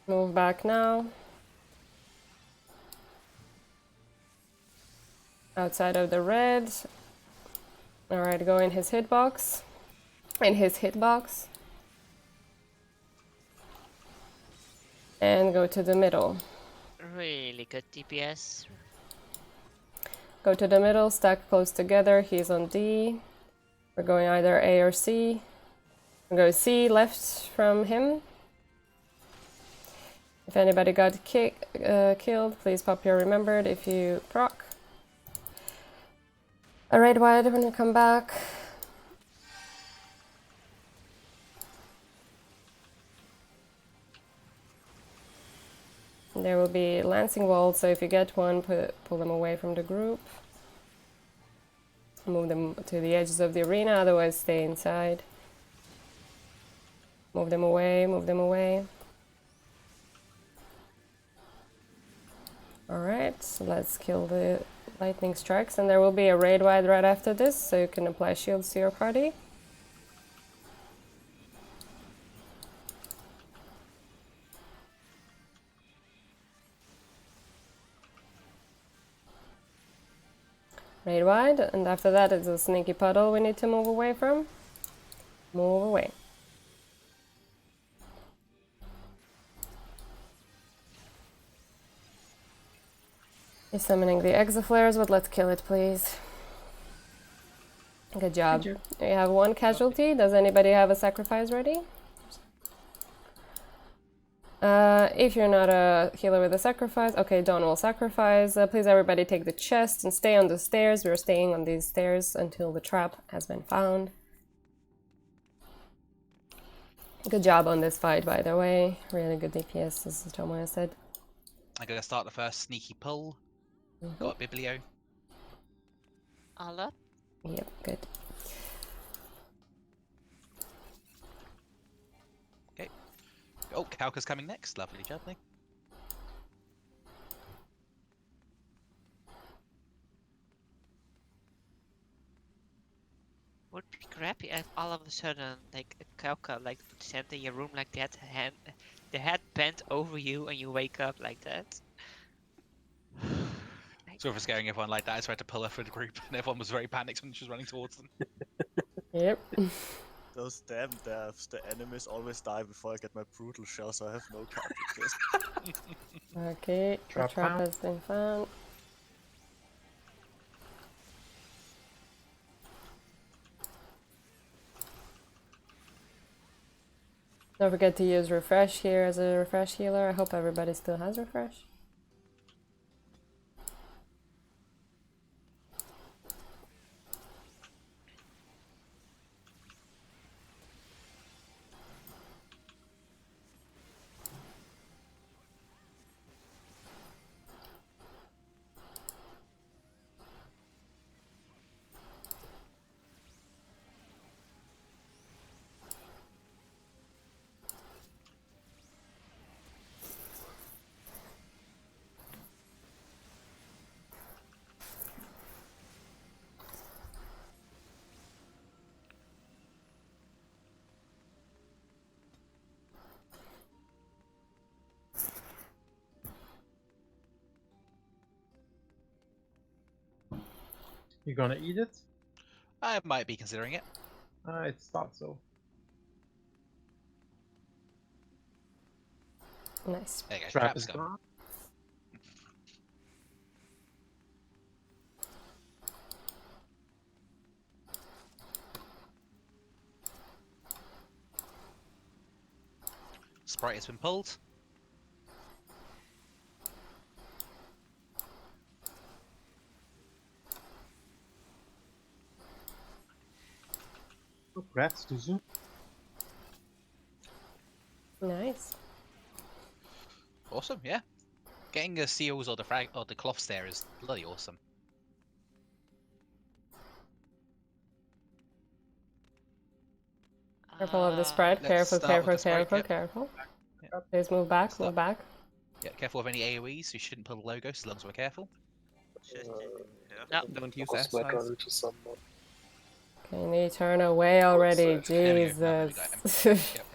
Move back now. Outside of the red. Alright, go in his hitbox. In his hitbox. And go to the middle. Really good DPS. Go to the middle, stack close together. He's on D. We're going either A or C. We'll go C left from him. If anybody got killed, please pop your remembered if you proc. Alright, wide when you come back. There will be lancing walls, so if you get one, pull them away from the group. Move them to the edges of the arena, otherwise stay inside. Move them away, move them away. Alright, so let's kill the lightning strikes, and there will be a raid wide right after this, so you can apply shields to your party. Raid wide, and after that it's a sneaky puddle we need to move away from. Move away. He's summoning the exoflares, but let's kill it, please. Good job. You have one casualty. Does anybody have a sacrifice ready? If you're not a healer with a sacrifice, okay, Dawn will sacrifice. Please everybody take the chest and stay on the stairs. We're staying on these stairs until the trap has been found. Good job on this fight, by the way. Really good DPS, as Tomoya said. I'm gonna start the first sneaky pull. Got a Biblio. All up. Yep, good. Okay. Oh, Kalka's coming next. Lovely jubbly. Would be crappy if all of a sudden, like a Kalka, like sent in your room like that, the head bent over you, and you wake up like that. So for scaring everyone like that, I tried to pull her for the group, and everyone was very panicked when she was running towards them. Yep. Those damn devs, the enemies always die before I get my brutal shell, so I have no cartridges. Okay, the trap has been found. Don't forget to use refresh here as a refresh healer. I hope everybody still has refresh. You gonna eat it? I might be considering it. I thought so. Nice. There you go. Trap Trap's is gone. gone. Sprite has been pulled. Congrats to you. Nice. Awesome, yeah. Getting the seals or the cloths there is bloody awesome. Careful of the Sprite. Let's Careful, start with careful, the Sprite, careful, yep. careful. Yep. Please move back, move back. Yeah, careful of any AoEs. You shouldn't pull the logo, so long as we're careful. No. Don't use Focus that my size. gun to someone. Can you turn away already? There we go, now we Jesus. got him. Yep.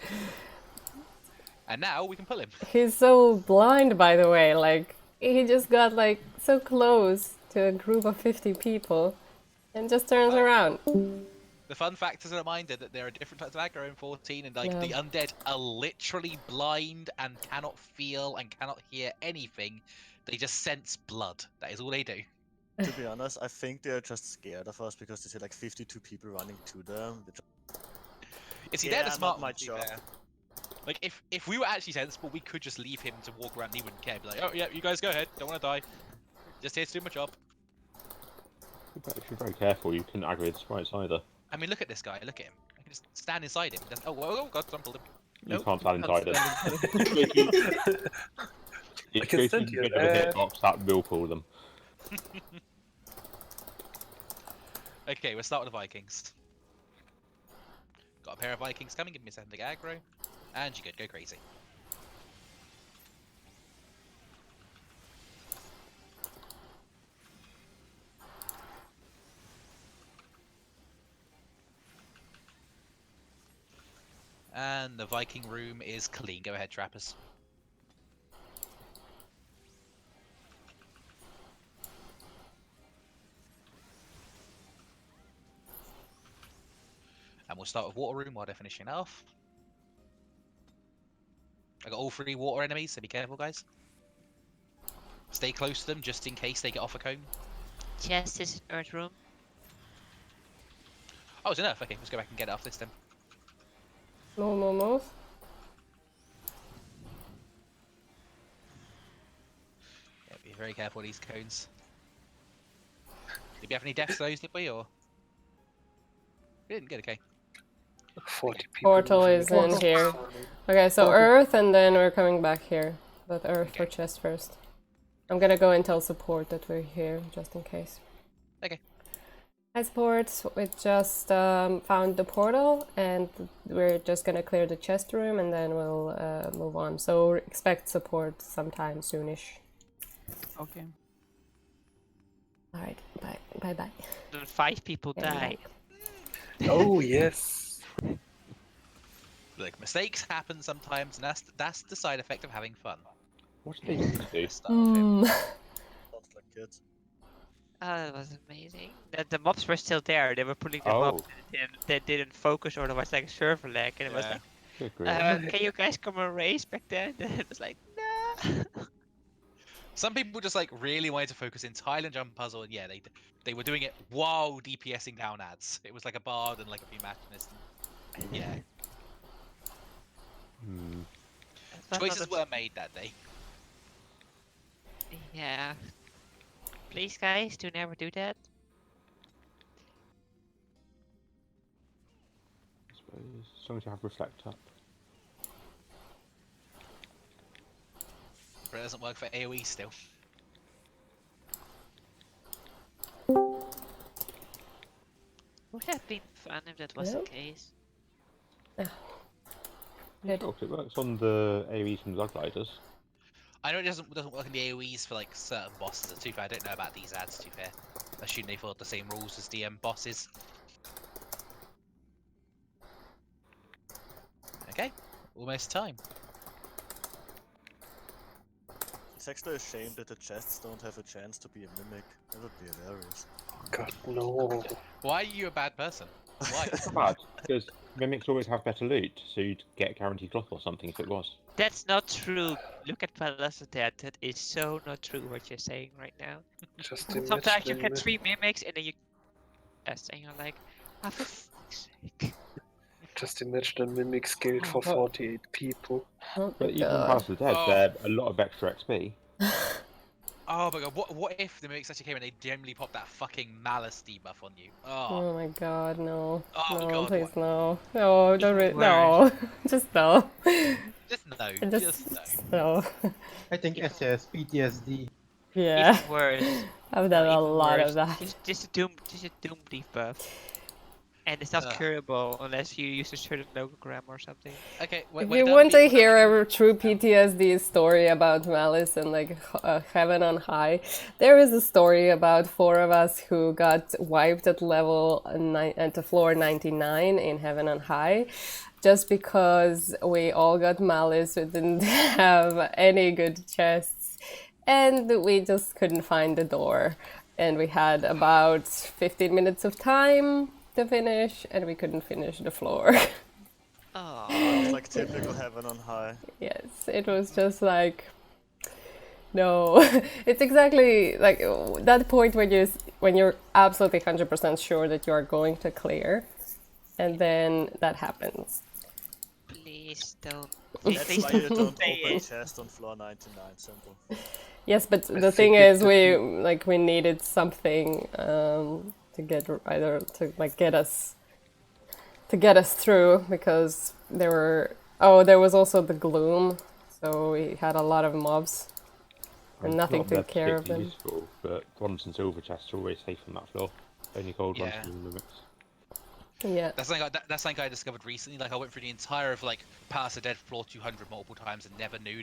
And now we can pull him. He's so blind, by the way. Like, he just got like so close to a group of 50 people and just turns around. The fun fact is a reminder that there are different types of aggro in 14, and like Yeah. the undead are literally blind and cannot feel and cannot hear anything. They just sense blood. That is all they do. To be honest, I think they're just scared of us because they see like 52 people running to them. You see, Yeah, they're the not smart my ones, to be job. fair. Like, if we were actually sensible, we could just leave him to walk around and he wouldn't care. Be like, oh yeah, you guys go ahead, don't want to die. Just here to do my job. But if you're very careful, you couldn't aggro the sprites either. I mean, look at this guy, look at him. I can just stand inside him. Oh, oh god, someone pulled him. You Nope. can't stand inside them. I can stand here. Get a hitbox, that will pull them. Okay, we'll start with the Vikings. Got a pair of Vikings coming, give me a second to get aggro. And you're good, go crazy. And the Viking room is clean. Go ahead, trappers. And we'll start with water room while they're finishing off. I got all 3 water enemies, so be careful, guys. Stay close to them just in case they get off a cone. Chest is in Earth room. Oh, it's enough. Okay, let's go back and get it off this then. Move, move, move. Yeah, be very careful with these cones. Did we have any deaths to those, did we, or? We didn't, good, okay. 40 people. Portal moving is in across. here. Okay, so Earth, and then we're coming back here. But Earth for chest first. I'm gonna go and tell support that we're here, just in case. Okay. Hi support, we just found the portal, and we're just gonna clear the chest room, and then we'll move on. So expect support sometime soonish. Okay. Alright, bye, bye bye. Then 5 people Yeah, died. Oh yes. Look, mistakes happen sometimes, and that's the side effect of having fun. What did they do? Sounds like it. Oh, that was amazing. The mobs were still there. They were pulling them Oh. up. They didn't focus, or there was like a server lag, and it was like, Good grief. can you guys come and race back then? It was like, no. Some people just like really wanted to focus entirely on jump puzzle, and yeah, they were doing it while DPSing down ads. It was like a bard and like a few machinists. Yeah, Hmm. That's choices not were made that day. Yeah. Please, guys, do never do that. I suppose, as long as you have reflect up. But it doesn't work for AoE still. Would have been fun if that was Yeah. the case. Good. Sure, 'cause it works on the AoEs from the Gliders. I know it doesn't work in the AoEs for like certain bosses. To be fair, I don't know about these ads. To be fair, I assume they followed the same rules as the bosses. Okay, almost time. It's actually a shame that the chests don't have a chance to be a mimic. That would be hilarious. God no. Why are you a bad person? Why? It's not bad, because mimics always have better loot, so you'd get guaranteed cloth or something if it was. That's not true. Look at Velocity. That is so not true what you're saying right now. Just Sometimes you imagine get 3 mimics and then you... Yes, and you're like, oh, for fuck's sake. Just imagine a mimic scaled for 48 people. Oh my But even god. Past the Dead, Oh. they're a lot of extra XP. Oh my god, what if the mimics actually came and they generally popped that fucking malice debuff on you? Oh, Oh my god, no. Oh No, god, please what? no. No, don't Even no. Just no. Just no, Just just no. no. I think SS, PTSD. Yeah. Even worse. I've done a even lot worse. of that. Just a doom debuff. And it's not Ugh. curable unless you use a certain logogram or something. Okay, If we're you done want to we're done hear making- a true PTSD story about Malice and like Heaven on High, there is a story about 4 of us who got wiped at at the floor 99 in Heaven on High, just because we all got Malice. We didn't have any good chests, and we just couldn't find the door. And we had about 15 minutes of time to finish, and we couldn't finish the floor. Oh. Sounds like typical Heaven on High. Yes, it was just like, no. It's exactly like that point when you're absolutely 100% sure that you are going to clear, and then that happens. Please don't. That's Please why you don't say open it. chest on floor 99, simple. Yes, but the thing is, we needed something to get either to like get us through, because there was also the gloom, so we had a lot of mobs and nothing to care of them. Useful, but bronze and silver chests are always safe on that floor. Only gold ones from the mimics. Yeah. That's something I discovered recently. Like I went through the entire of like Past the Dead floor 200 multiple times and never knew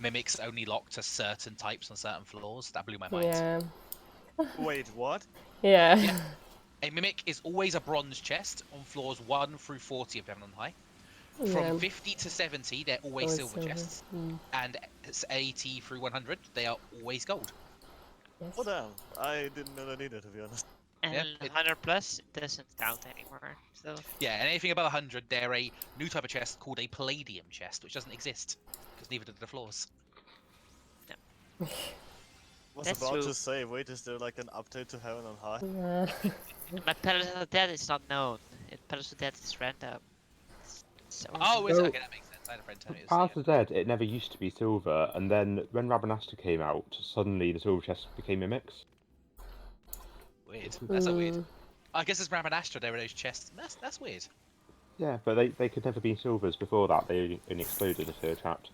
mimics only lock to certain types on certain floors. That blew my mind. Yeah. Wait, what? Yeah. A mimic is always a bronze chest on floors 1 through 40 of Heaven on High. From Yeah. 50 to 70, they're always silver chests, and 80 through 100, they are always gold. Yes. Oh damn, I didn't know that either, to be honest. And Yeah, 100 plus doesn't count anymore. So Yeah, and anything above 100, they're a new type of chest called a palladium chest, which doesn't exist because neither do the floors. Was That's about true. to say, wait, is there like an update to Heaven on High? Yeah. but Palace of the Dead is not known. Palace of the Dead is random. So Oh, is it? So- Okay, that makes sense. I had a friend tell me this. Past the Dead, it never used to be silver, and then when Rabanasta came out, suddenly the silver chests became mimics. Weird. That's so weird. I guess as Ramanastra, there were those chests. That's weird. Yeah, but they could never be silvers before that. They only exploded if they were trapped.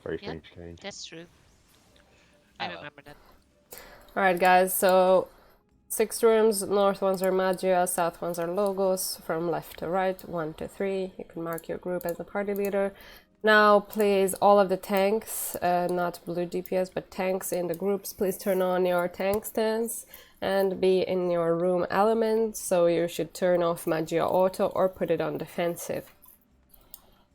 Very Yeah. strange change. that's true. I Oh, well. remember that. Alright, guys, so 6 rooms. North ones are Magia, south ones are Logos, from left to right, 1 to 3. You can mark your group as the party leader. Now, please, all of the tanks, not blue DPS, but tanks in the groups, please turn on your tank stance and be in your room element. So you should turn off Magia Auto or put it on defensive.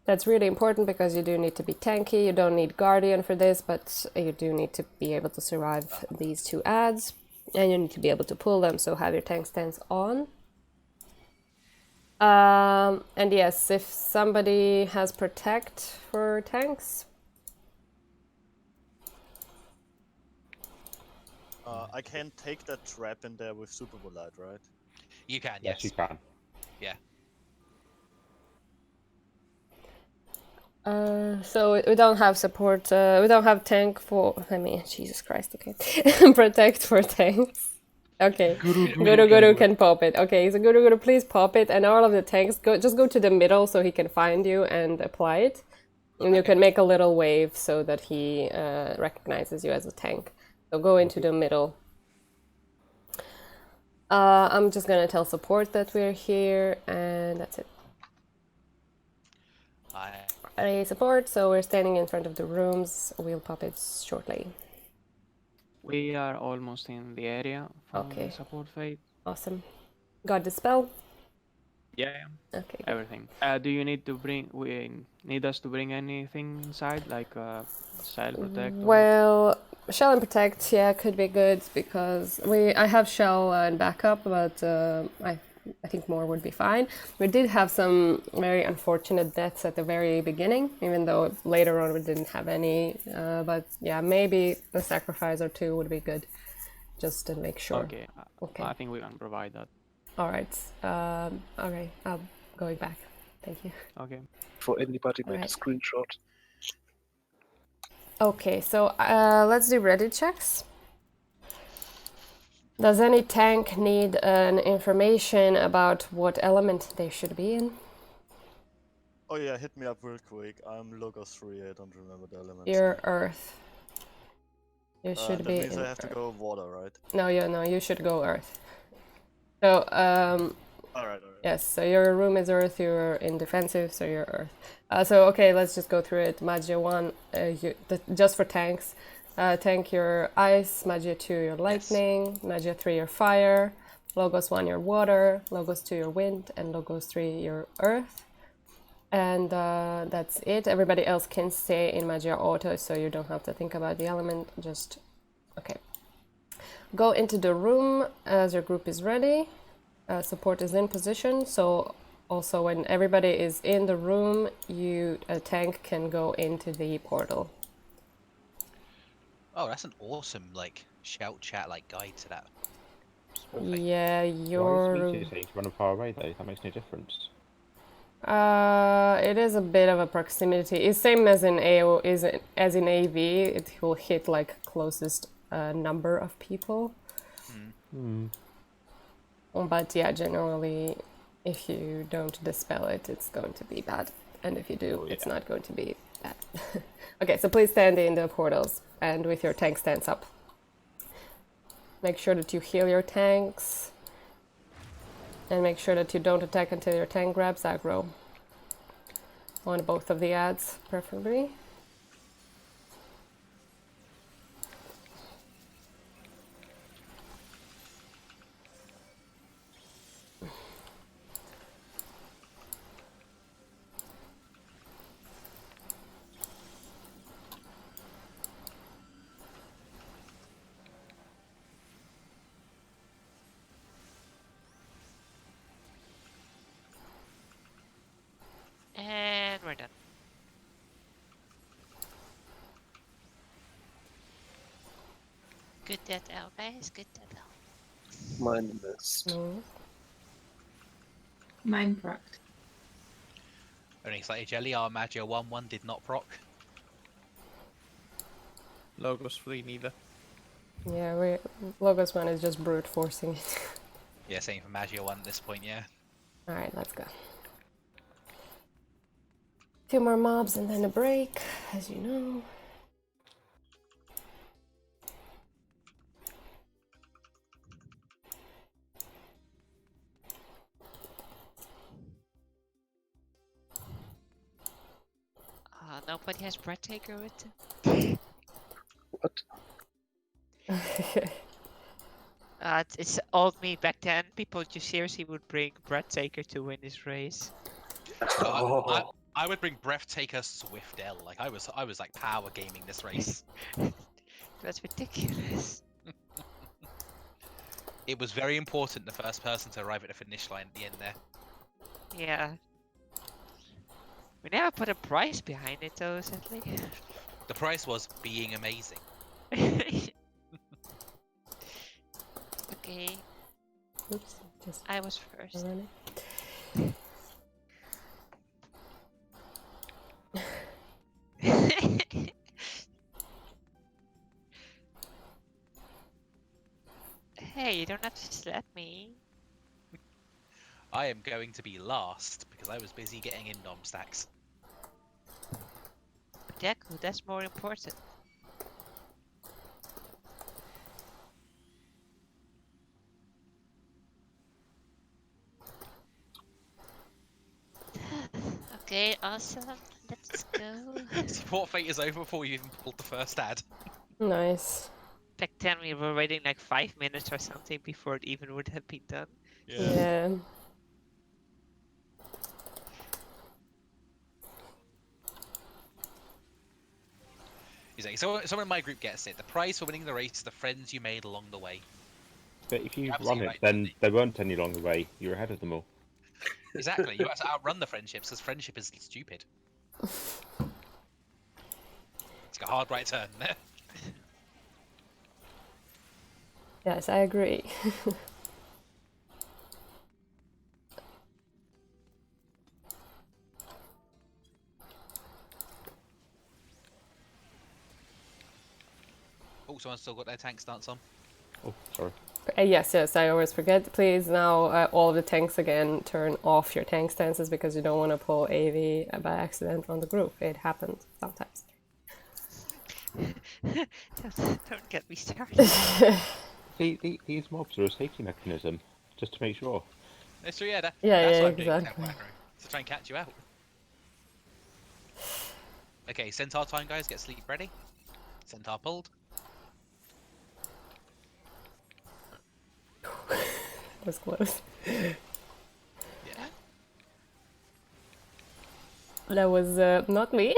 That's really important because you do need to be tanky. You don't need Guardian for this, but you do need to be able to survive these 2 adds. And you need to be able to pull them, so have your tank stance on. And yes, if somebody has Protect for tanks. I can take that trap in there with Super Bullet, right? You can, Yes, yes. you can. Yeah. So we don't have support, we don't have tank for, I mean, Jesus Christ, okay. Protect for tanks. Okay, Guru can pop it. Okay, so Guru, please pop it, and all of the tanks, just go to the middle so he can find you and apply it. And you can make a little wave so that he recognizes you as a tank. So go into the middle. I'm just gonna tell support that we're here, and that's it. Ready, support, so we're standing in front of the rooms. We'll pop it shortly. We are almost in the area from Okay. the support phase. Awesome. Got the spell? Yeah, Okay. good. everything. Do you need to bring? We need us to bring anything inside, like Cell Protect? Or... Well, Shell and Protect, yeah, could be good because I have Shell and backup, but I think more would be fine. We did have some very unfortunate deaths at the very beginning, even though later on we didn't have any. But yeah, maybe a sacrifice or 2 would be good, just to make sure. Okay. Okay. I think we can provide that. All right. All right. I'm going back. Thank you. Okay. For anybody make Alright. a screenshot. Okay, so let's do ready checks. Does any tank need an information about what element they should be in? Oh yeah, hit me up real quick. I'm Logos 3, I don't remember the elements. Your Earth. You should that be means in I have to Earth. go water, right? No, you should go Earth. So, Alright. yes, so your room is Earth, you're in defensive, so you're Earth. So, okay, let's just go through it. Magia 1, just for tanks. Tank your ice, Magia 2 your lightning, Magia 3 your fire, Logos 1 your water, Logos 2 your wind, and Logos 3 your earth. And that's it. Everybody else can stay in Magia Auto, so you don't have to think about the element, just... Okay. Go into the room as your group is ready. Support is in position, so also when everybody is in the room, a tank can go into the portal. Oh, that's an awesome like shout chat like guide to that. Small thing. Yeah, Why is your... meteor saying to run far away though? That makes no difference. It is a bit of a proximity. It's same as in AO, as in AV. It will hit like closest number of people. But yeah, generally, if you don't dispel it, it's going to be bad. And if you do, it's not going to be bad. Okay, so please stand in the portals and with your tank stance up. Make sure that you heal your tanks. And make sure that you don't attack until your tank grabs aggro. On both of the ads, preferably. And we're done. Good death out, guys. Good death out. Mine missed. Mine procced. Only slightly jelly, our Magia 1-1 did not proc. Logos 3 neither. Yeah, Logos 1 is just brute forcing it. Yeah, same for Magia 1 at this point, yeah. Alright, let's go. Few more mobs and then a break, as you know. Nobody has Breathtaker with them. What? It's old me back then. People just seriously would bring Breathtaker to win this race. I would bring Breathtaker Swiftell. Like I was like power gaming this race. That's ridiculous. It was very important the first person to arrive at the finish line at the end there. Yeah. We never put a price behind it though, sadly. The price was being amazing. Okay. Oops, just I was first. Hey, you don't have to slap me. I am going to be last because I was busy getting indom stacks. Deku, that's more important. Okay, awesome. Let's go. Support fate is over before you even pulled the first ad. Nice. Back then we were waiting like 5 minutes or something before it even would have been done. Yeah. He's like, so someone in my group gets it. The prize for winning the race is the friends you made along the way. But if you You're run absolutely it, right, then Andy. there weren't any along the way. You were ahead of them all. Exactly. You have to outrun the friendships because friendship is stupid. It's a hard right turn there. Yes, I agree. Oh, someone's still got their tank stance on. Oh, sorry. Yes, I always forget. Please now, all of the tanks again, turn off your tank stances because you don't want to pull AV by accident on the group. It happens sometimes. Don't get me started. See, these mobs are a safety mechanism, just to make sure. That's true, yeah. That's Yeah, what I'm doing, exactly. to try and catch you out. Okay, Centaur time, guys. Get sleep ready. Centaur pulled. That was close. Yeah. That was not me.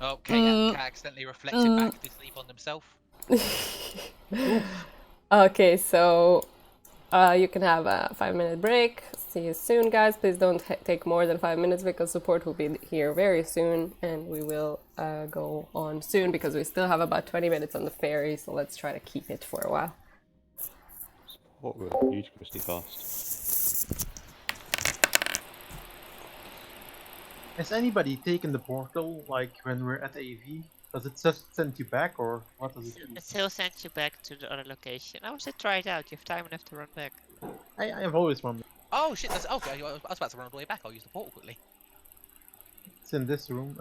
Oh, K accidentally reflected back to sleep on himself. Okay, so you can have a 5-minute break. See you soon, guys. Please don't take more than 5 minutes because support will be here very soon, and we will go on soon because we still have about 20 minutes on the ferry, so let's try to keep it for a while. Support will ludicrously fast. Has anybody taken the portal, like, when we're at AV? Does it just send you back, or what does it do? It still sends you back to the other location. I would try it out. You have time enough to run back. I've always wondered. Oh shit! That's okay. I was about to run all the way back. I'll use the portal quickly. It's in this room.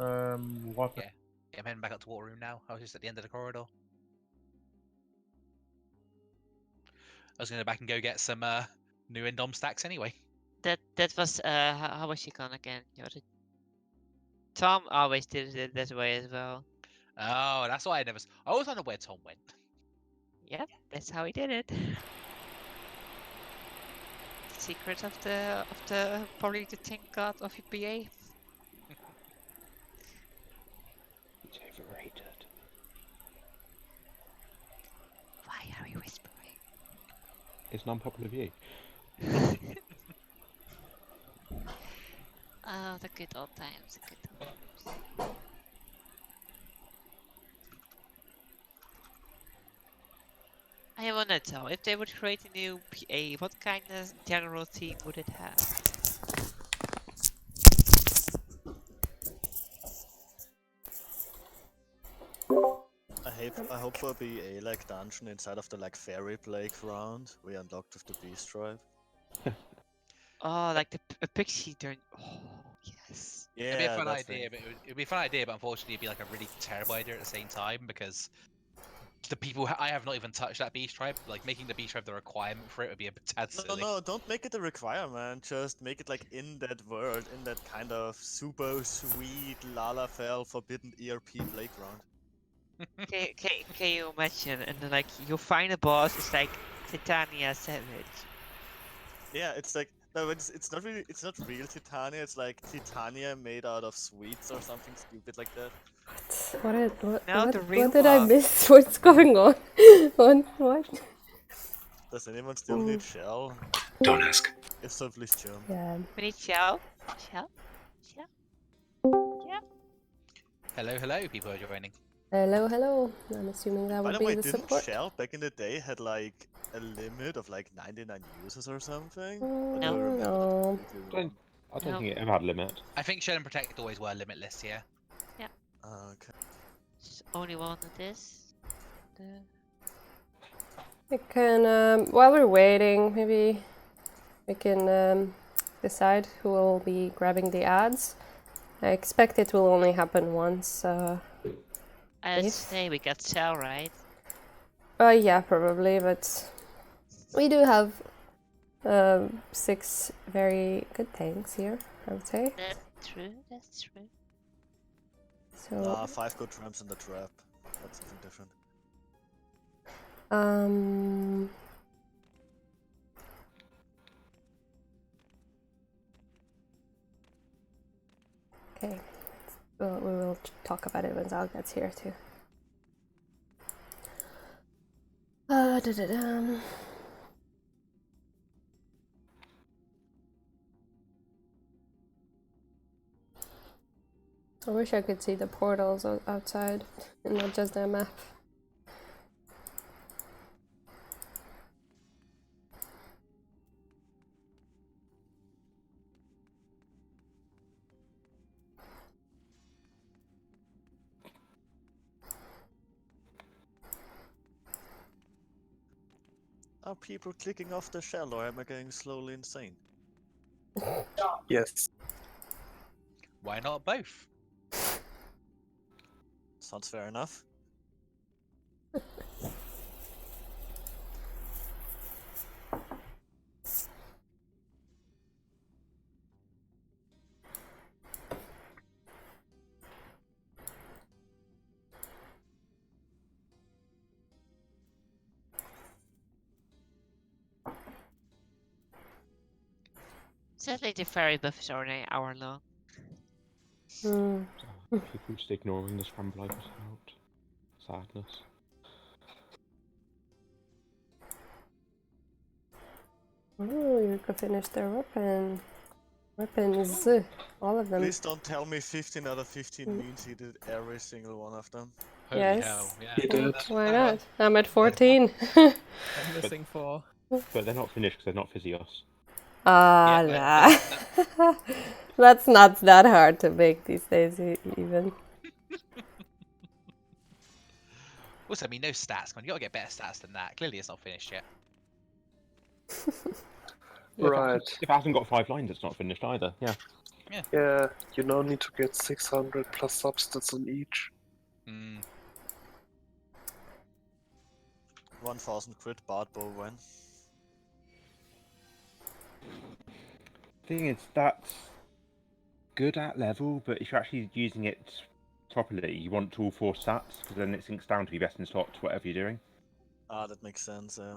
Water. Yeah, I'm heading back up to water room now. I was just at the end of the corridor. I was gonna go back and go get some new Indom stacks anyway. That was how was she gone again? Tom always did it that way as well. Oh, that's why I never. I always wonder where Tom went. Yep, that's how he did it. Secret of the probably the tank god of BA. It's overrated. Why are you whispering? It's an unpopular view. Oh, the good old times, the good old times. I wanna tell, if they would create a new PA, what kind of general team would it have? I hope for a like dungeon inside of the like fairy playground we unlocked with the beast tribe. Oh, like a pixie turn. Oh, yes. Yeah, It'd be a fun that idea, thing. but it'd be a fun idea, but unfortunately, it'd be like a really terrible idea at the same time because the people I have not even touched that beast tribe. Like making the beast tribe the requirement for it would be a bit tad silly. No, don't make it a requirement. Just make it like in that world, in that kind of super sweet Lalafell forbidden ERP playground. Can you imagine? And then like you find a boss, it's like Titania Savage. Yeah, it's like no, it's not real Titania. It's like Titania made out of sweets or something stupid like that. What did I miss? What's going on? What? Does anyone still need shell? Don't ask. If so, please jump. Yeah. We need shell. Shell. Hello, people are joining. Hello. I'm assuming that By would the be way, the didn't support. Shell back in the day had like a limit of like 99 users or something? No. I don't think it ever had a limit. I think Shed and Protect always were limitless, yeah. Yeah. Okay. Just only one of this. We can, while we're waiting, maybe we can decide who will be grabbing the ads. I expect it will only happen once. I'd say we got shell, right? Yeah, probably, but we do have 6 very good tanks here, I would say. That's true. That's true. So 5 good ramps in the trap. That's something different. Okay. Well, we will talk about it when Zal gets here too. I wish I could see the portals outside and not just their map. Are people clicking off the shell, or am I getting slowly insane? Yes. Why not both? Sounds fair enough. Sadly, the ferry buff is only an hour long. People just ignoring the scramble over out. Sadness. Oh, you could finish their weapons, all of them. Please don't tell me 15 out of 15 means he did every single one of them. Holy Yes. hell, yeah. He did. Why not? I'm at 14. I'm missing 4. But they're not finished because they're not physios. Nah. That's not that hard to make these days, even. Also, I mean, no stats, man. You gotta get better stats than that. Clearly, it's not finished yet. Right. If it hasn't got 5 lines, it's not finished either. Yeah. Yeah, you now need to get 600 plus substance on each. 1000 crit bard bow when. Thing is, that's good at level, but if you're actually using it properly, you want all 4 stats, because then it syncs down to be best in slot to whatever you're doing. Ah, that makes sense, yeah.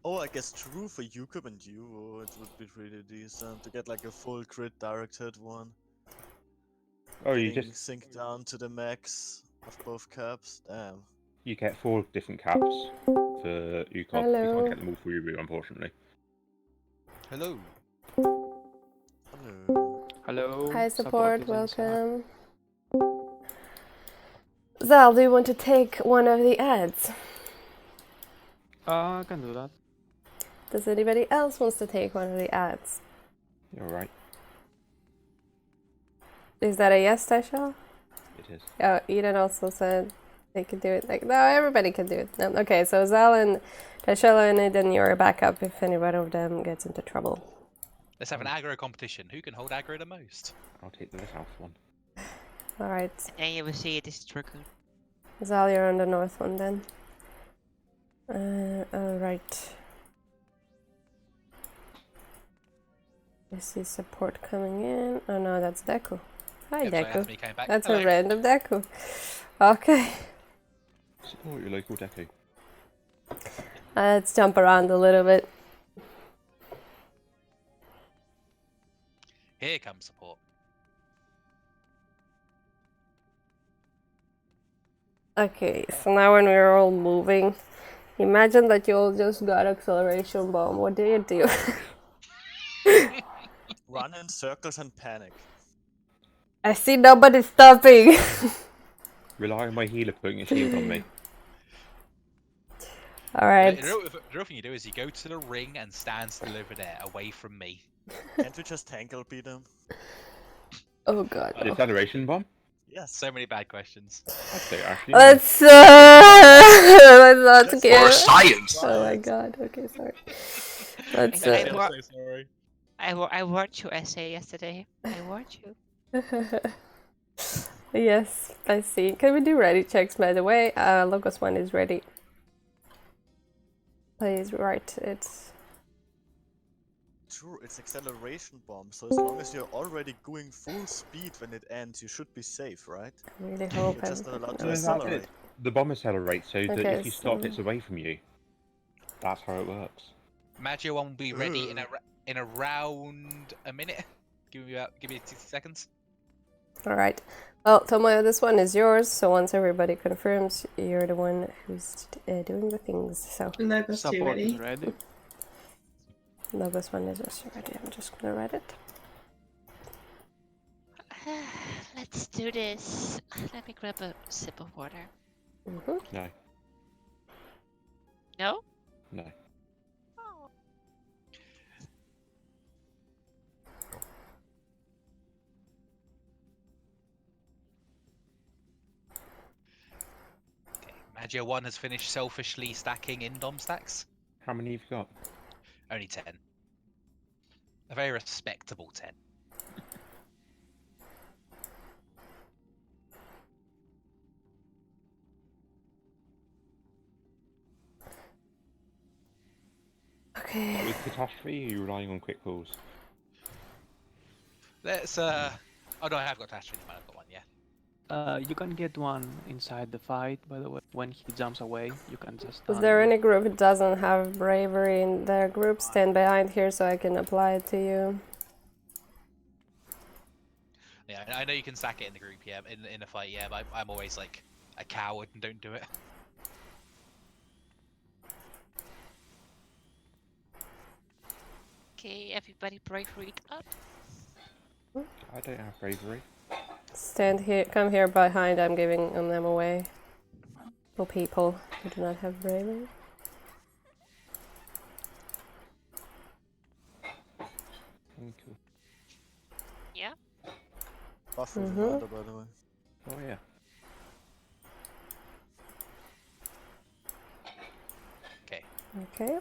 Oh, I guess true for Yukub and you, it would be pretty decent to get like a full crit direct hit one. Oh, you Getting just sync down to the max of both caps. Damn. you get 4 different caps for Ukop. You Hello. can't get them all for Uru, unfortunately. Hello. Hello. Hello. Hi, support, is inside. welcome. Zal, do you want to take one of the ads? I can do that. Does anybody else wants to take one of the ads? You're right. Is that a yes, Tasha? It is. Oh, Eden also said they could do it. Like, no, everybody can do it. No. Okay, so Zal and Tasha and Eden, you're a backup if any one of them gets into trouble. Let's have an aggro competition. Who can hold aggro the most? I'll take the south one. Alright. And you will see this is Raccoon. Zal, you're on the north one then. Alright. I see support coming in. Oh no, that's Deku. Hi, Yep, sorry, Deku. that's me coming back. That's Hello. a random Deku. Okay. Support your local Deku. Let's jump around a little bit. Here comes support. Okay, so now when we're all moving, imagine that you all just got acceleration bomb. What do you do? Run in circles and panic. I see nobody stopping. Rely on my healer putting a shield on me. Alright. The real thing you do is you go to the ring and stand still over there, away from me. Can't we just tankle beat him? Oh god. The acceleration bomb? Yes. So many bad questions. I'd say actually. Let's not give. For science. Oh my god. Okay, sorry. Let's. Sorry. I watched your essay yesterday. I watched you. Yes, I see. Can we do ready checks by the way? Logos one is ready. Please write it. True, it's acceleration bomb, so as long as you're already going full speed when it ends, you should be safe, right? I really hope You're just not allowed to No, that's accelerate. it. The bomb accelerates so that Okay, if you stop, so- it's away from you. That's how it works. Maggio one will be ready in around a minute. Give me 60 seconds. Alright. Well, Tomoyo, this one is yours, so once everybody confirms, you're the one who's doing the things, so... Logos 2 Support is ready. ready. Logos one is also ready, I'm just gonna write it. Let's do this. Let me grab a sip of water. No. No? No. Oh. Adjo 1 has finished selfishly stacking Indom stacks. How many have you got? Only 10. A very respectable 10. Okay. With catastrophe, are you relying on quick pulls? Let's oh no, I have got Catastrophe, I've got one, yeah. You can get one inside the fight, by the way. When he jumps away, you can just. Is there any group that doesn't have bravery in their group? Stand behind here so I can apply it to you. Yeah, I know you can stack it in the group, yeah, in a fight, yeah, but I'm always like a coward and don't do it. Okay, everybody bravery up. I don't have bravery. Stand here, come here behind, I'm giving them away. For people who do not have bravery. Cool. Yeah. Buffalo reminder, by the way. Oh yeah. Okay. Okay.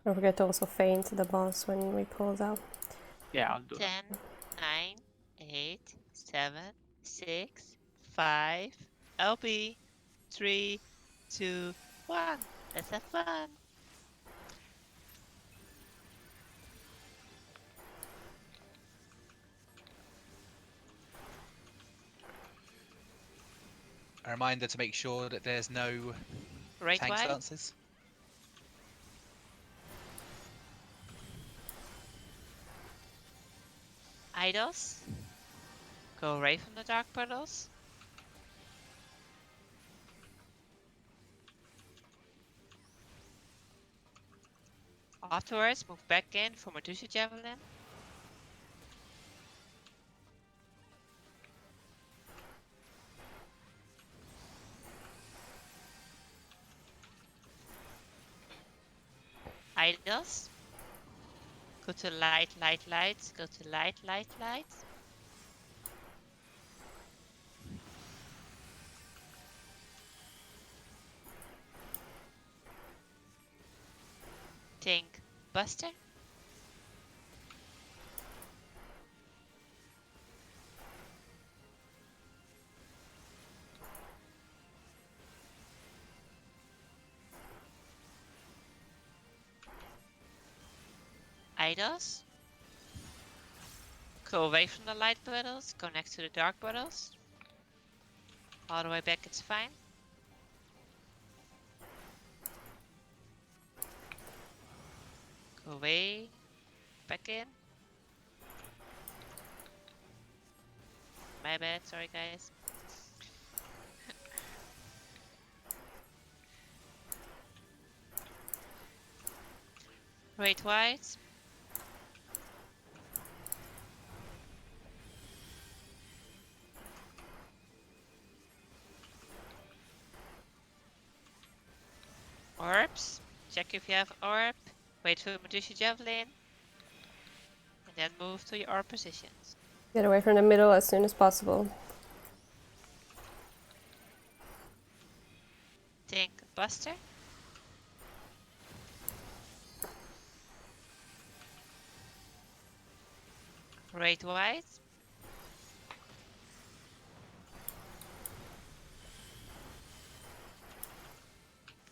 Don't forget to also feint the boss when we pull it out. Yeah, I'll do 10, 9, 8, 7, 6, 5, LB, 3, 2, 1. Let's have fun. A reminder to make sure that there's no Right tank wide. stances. Idols. Go away from the dark puddles. Afterwards, move back in for Medusa Javelin. Idols. Go to light, light, light. Go to light, light, light. Think Buster. Idols. Go away from the light puddles. Go next to the dark puddles. All the way back, it's fine. Go away. Back in. My bad, sorry guys. Right white. Orbs. Check if you have orb. Wait for Medusa Javelin. And then move to your orb positions. Get away from the middle as soon as possible. Think Buster. Right white.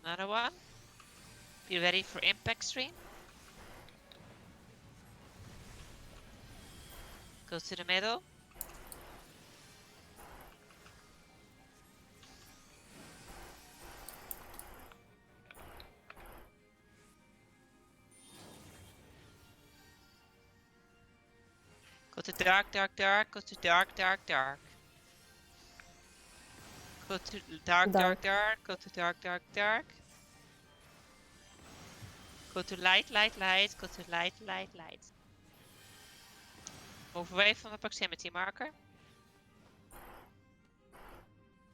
Another one. Be ready for impact stream. Go to the middle. Go to dark, dark, dark. Go to dark, dark, dark. Go to dark, dark, dark. Go to dark, dark, dark. Go to light, light, light. Go to light, light, light. Move away from the proximity marker.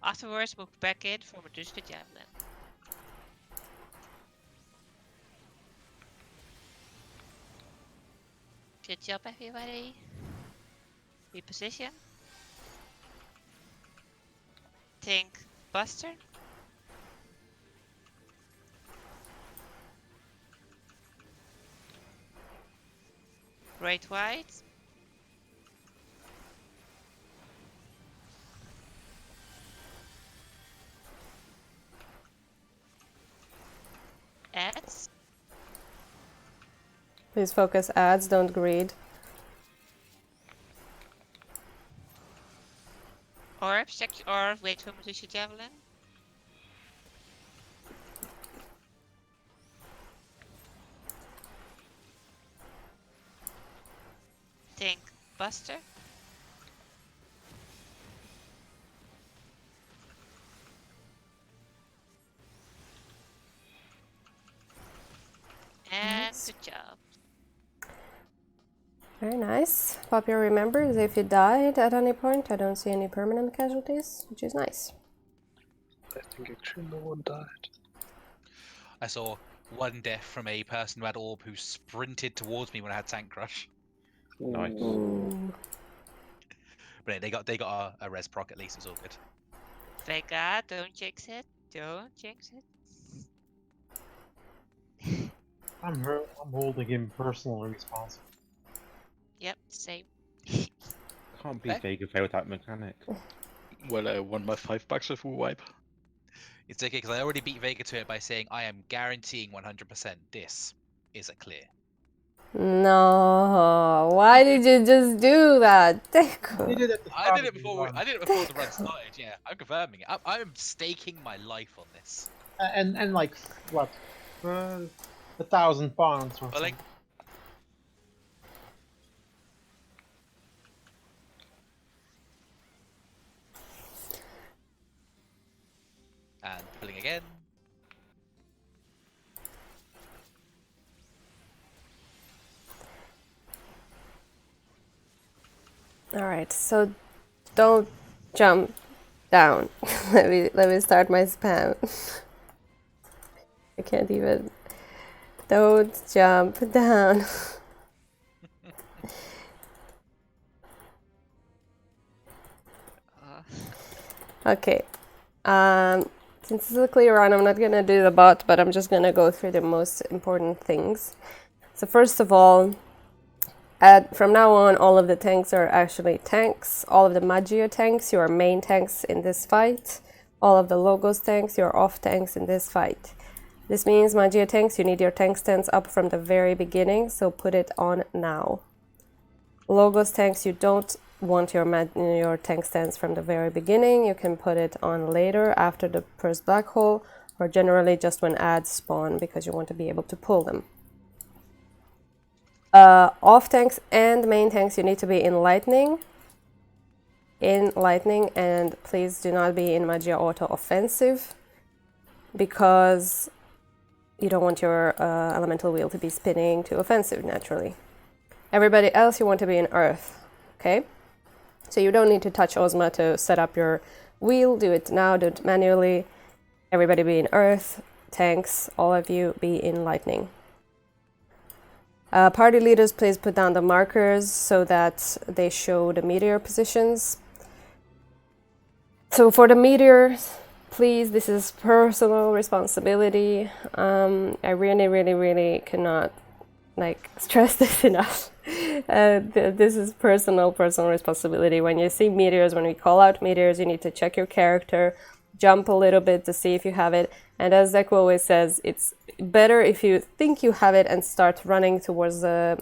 Afterwards, move back in for Medusa Javelin. Good job, everybody. Reposition. Think Buster. Great White. Ads. Please focus ads, don't greed. Orb. Check your orb. Wait for Medusa Javelin. Think Buster. And Nice. good job. Very nice. Papio remembers if you died at any point, I don't see any permanent casualties, which is nice. I think actually no one died. I saw one death from a person who had orb who sprinted towards me when I had tank crush. Nice. Ooh. But yeah, they got a res proc at least. It was all good. Vega, don't jinx it. Don't jinx it. I'm holding him personally responsible. Yep, same. Can't beat Vega failed that mechanic. Well, I won my 5 bucks with wipe. It's okay because I already beat Vega to it by saying I am guaranteeing 100% this is a clear. No, why did you just do that? He did it at the I start did it of the before. run. I did it before the run started. Yeah, I'm confirming it. I'm staking my life on this. And like what, 1,000 pounds or But like, something. and pulling again. Alright, so don't jump down. let me start my spam. I can't even. Don't jump down. Okay. Since it's a clear run, I'm not gonna do the bot, but I'm just gonna go through the most important things. So first of all, from now on, all of the tanks are actually tanks. All of the Magia tanks, you are main tanks in this fight. All of the Logos tanks, you are off tanks in this fight. This means Magia tanks, you need your tank stance up from the very beginning, so put it on now. Logos tanks, you don't want your tank stance from the very beginning. You can put it on later after the first black hole, or generally just when ads spawn because you want to be able to pull them. Off tanks and main tanks, you need to be in lightning. And please do not be in Magia Auto Offensive because you don't want your elemental wheel to be spinning to offensive naturally. Everybody else, you want to be in Earth, okay? So you don't need to touch Ozma to set up your wheel. Do it now, do it manually. Everybody be in Earth, tanks, all of you be in lightning. Party leaders, please put down the markers so that they show the meteor positions. So for the meteors, please, this is personal responsibility. I really cannot stress this enough. This is personal responsibility. When you see meteors, when we call out meteors, you need to check your character, jump a little bit to see if you have it. And as Zeku always says, it's better if you think you have it and start running towards the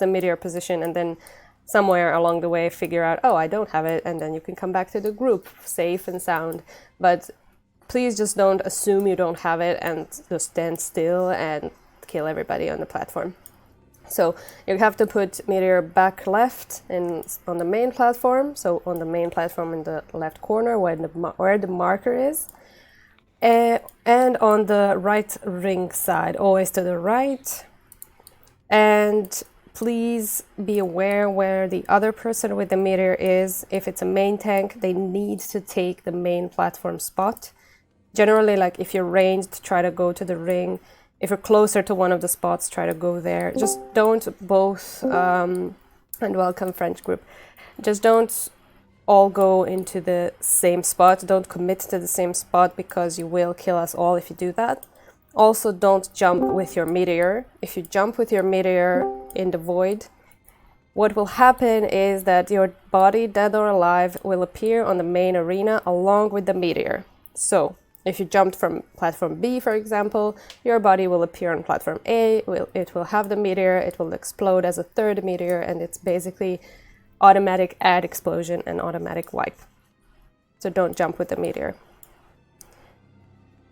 meteor position, and then somewhere along the way figure out, oh, I don't have it, and then you can come back to the group safe and sound. But please just don't assume you don't have it and just stand still and kill everybody on the platform. So you have to put meteor back left and on the main platform. So on the main platform in the left corner where the marker is. And on the right ring side, always to the right. And please be aware where the other person with the meteor is. If it's a main tank, they need to take the main platform spot. Generally, like if you're ranged, try to go to the ring. If you're closer to one of the spots, try to go there. Just don't both, and welcome French group. Just don't all go into the same spot. Don't commit to the same spot because you will kill us all if you do that. Also, don't jump with your meteor. If you jump with your meteor in the void, what will happen is that your body, dead or alive, will appear on the main arena along with the meteor. So, if you jumped from platform B, for example, your body will appear on platform A, it will have the meteor, it will explode as a third meteor, and it's basically automatic add explosion and automatic wipe. So don't jump with the meteor.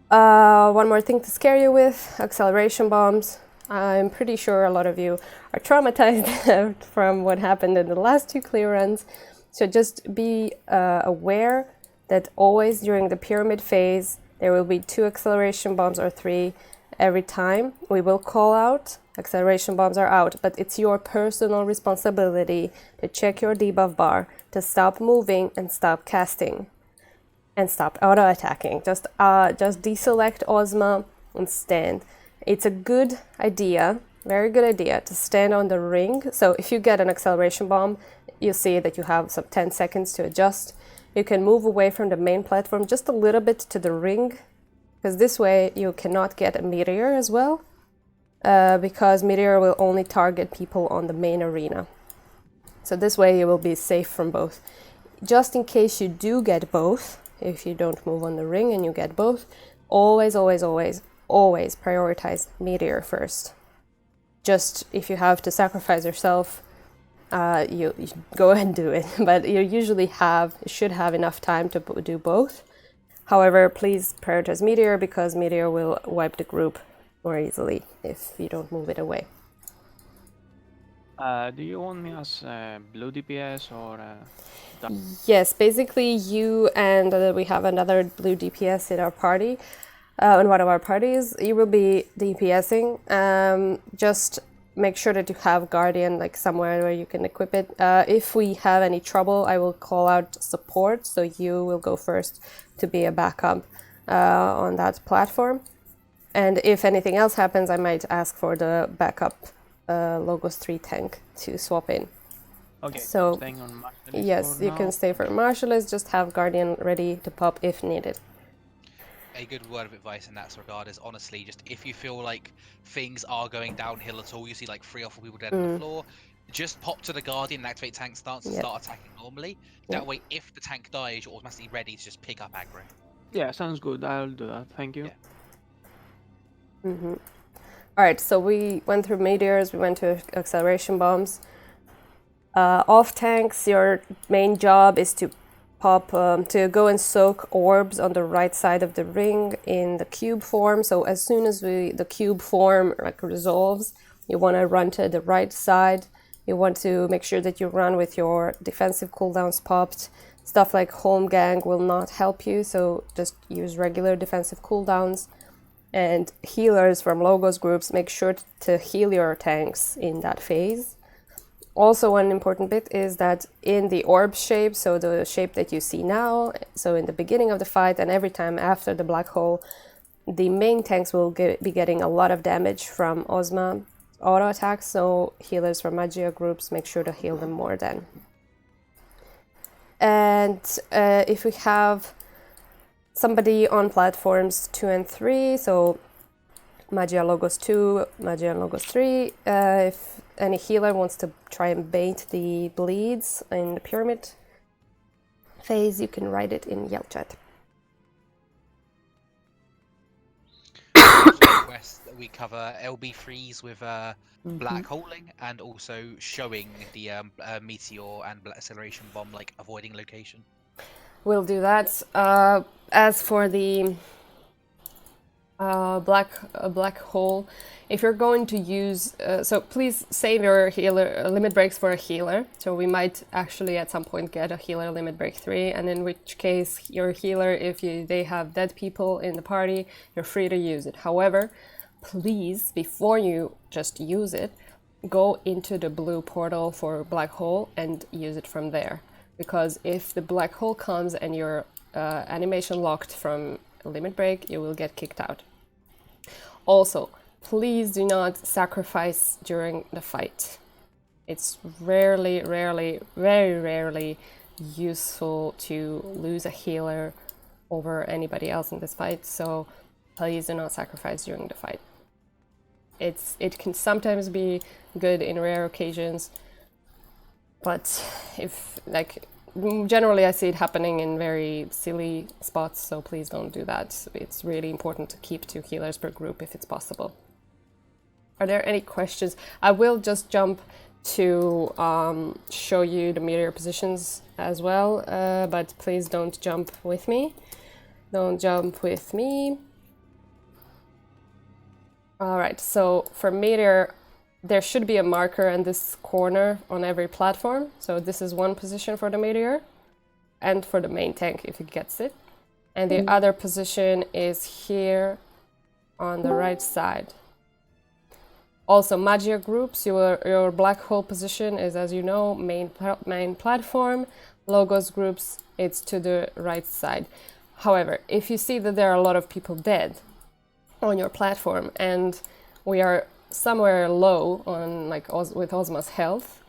One more thing to scare you with, acceleration bombs. I'm pretty sure a lot of you are traumatized from what happened in the last 2 clear runs. So just be aware that always during the pyramid phase, there will be 2 acceleration bombs or 3 every time. We will call out, acceleration bombs are out, but it's your personal responsibility to check your debuff bar, to stop moving and stop casting. And stop auto-attacking. Just deselect Ozma and stand. It's a good idea, very good idea, to stand on the ring. So if you get an acceleration bomb, you see that you have some 10 seconds to adjust. You can move away from the main platform just a little bit to the ring, because this way you cannot get a meteor as well, because meteor will only target people on the main arena. So this way you will be safe from both. Just in case you do get both, if you don't move on the ring and you get both, always, always, always, always prioritize meteor first. Just if you have to sacrifice yourself, you go ahead and do it. But you usually should have enough time to do both. However, please prioritize meteor because meteor will wipe the group more easily if you don't move it away. Do you want me as blue DPS or? Yes, basically you and we have another blue DPS in our party, in one of our parties. You will be DPSing. Just make sure that you have Guardian like somewhere where you can equip it. If we have any trouble, I will call out support, so you will go first to be a backup on that platform. And if anything else happens, I might ask for the backup Logos 3 tank to swap in. Okay, so staying on Marshallist yes, for you now. can stay for Marshallist, just have Guardian ready to pop if needed. A good word of advice in that regard is honestly just if you feel like things are going downhill at all, you see like 3 or 4 people dead on the floor, just pop to the Guardian and activate tank stance and start attacking normally. That way, if the tank dies, you're automatically ready to just pick up aggro. Yeah, sounds good. I'll do that. Thank you. Yeah. Alright, so we went through meteors, we went to acceleration bombs. Off tanks, your main job is to to go and soak orbs on the right side of the ring in the cube form. So as soon as the cube form resolves, you want to run to the right side. You want to make sure that you run with your defensive cooldowns popped. Stuff like home gang will not help you, so just use regular defensive cooldowns. And healers from Logos groups, make sure to heal your tanks in that phase. Also, one important bit is that in the orb shape, so the shape that you see now, so in the beginning of the fight and every time after the black hole, the main tanks will be getting a lot of damage from Ozma auto attacks, so healers from Magia groups, make sure to heal them more then. And if we have somebody on platforms 2 and 3, so Magia Logos 2, Magia Logos 3, if any healer wants to try and bait the bleeds in the pyramid phase, you can write it in Yell chat. Request that we cover LB freeze with black holing and also showing the meteor and acceleration bomb, like avoiding location. We'll do that. As for the black hole, if you're going to use so please save your healer limit breaks for a healer, so we might actually at some point get a healer limit break 3, and in which case your healer, if they have dead people in the party, you're free to use it. However, please, before you just use it, go into the blue portal for black hole and use it from there, because if the black hole comes and your animation locked from limit break, you will get kicked out. Also, please do not sacrifice during the fight. It's rarely, very rarely useful to lose a healer over anybody else in this fight, so please do not sacrifice during the fight. It can sometimes be good in rare occasions, but if like generally I see it happening in very silly spots, so please don't do that. It's really important to keep 2 healers per group if it's possible. Are there any questions? I will just jump to show you the meteor positions as well, but please don't jump with me. Don't jump with me. Alright, so for meteor, there should be a marker in this corner on every platform. So this is one position for the meteor, and for the main tank if it gets it. And the other position is here on the right side. Also, Magia groups, your black hole position is, as you know, main platform. Logos groups, it's to the right side. However, if you see that there are a lot of people dead on your platform and we are somewhere low on with Ozma's health,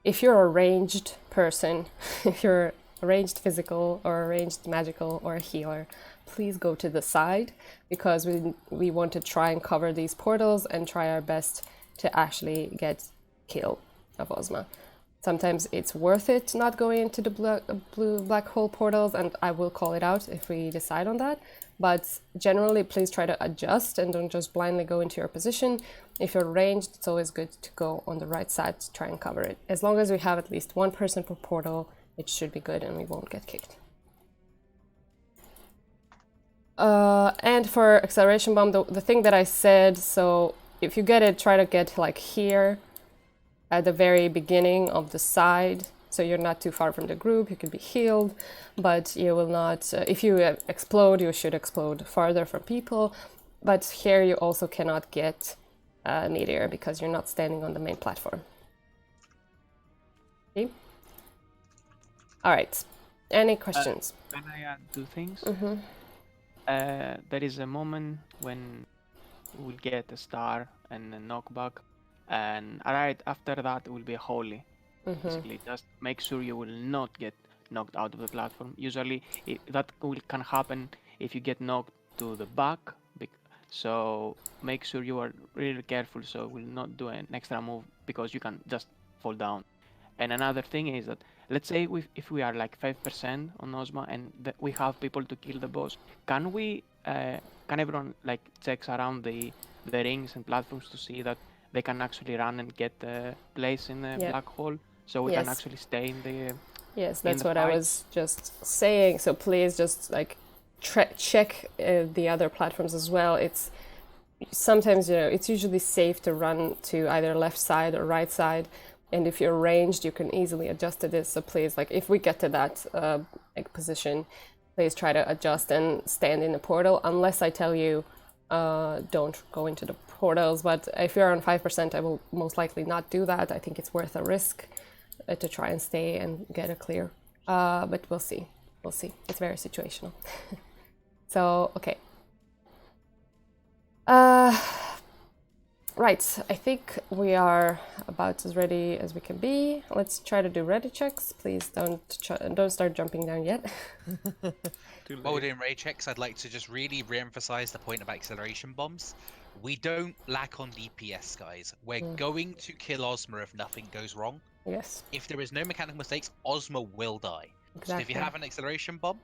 if you're a ranged person, if you're a ranged physical or a ranged magical or a healer, please go to the side, because we want to try and cover these portals and try our best to actually get kill of Ozma. Sometimes it's worth it not going into the blue black hole portals, and I will call it out if we decide on that. But generally, please try to adjust and don't just blindly go into your position. If you're ranged, it's always good to go on the right side to try and cover it. As long as we have at least 1 person per portal, it should be good and we won't get kicked. And for acceleration bomb, the thing that I said, so if you get it, try to get like here at the very beginning of the side, so you're not too far from the group. You can be healed, but you will not, if you explode, you should explode farther from people. But here you also cannot get meteor because you're not standing on the main platform. Okay. All right, any questions? Can I add 2 things? Mm-hmm. There is a moment when we'll get a star and a knockback, and right after that will be a holy. Basically, just make sure you will not get knocked out of the platform. Usually, that can happen if you get knocked to the back. So make sure you are really careful, so will not do an extra move, because you can just fall down. And another thing is that, let's say if we are like 5% on Ozma and we have people to kill the boss, can everyone like checks around the rings and platforms to see that they can actually run and get a place in the black hole, so we can actually stay in the Yes, that's what I was just saying. So please just like check the other platforms as well. It's sometimes, it's usually safe to run to either left side or right side. And if you're ranged, you can easily adjust to this. So please, like if we get to that position, please try to adjust and stand in the portal, unless I tell you don't go into the portals. But if you're on 5%, I will most likely not do that. I think it's worth a risk to try and stay and get a clear. But we'll see. We'll see. It's very situational. So, okay. Right, I think we are about as ready as we can be. Let's try to do ready checks. Please don't start jumping down yet. While we're doing ready checks, I'd like to just really re-emphasize the point about acceleration bombs. We don't lack on DPS, guys. We're going to kill Ozma if nothing goes wrong. Yes. If there is no mechanical mistakes, Ozma will die. Exactly. So if you have an acceleration bomb,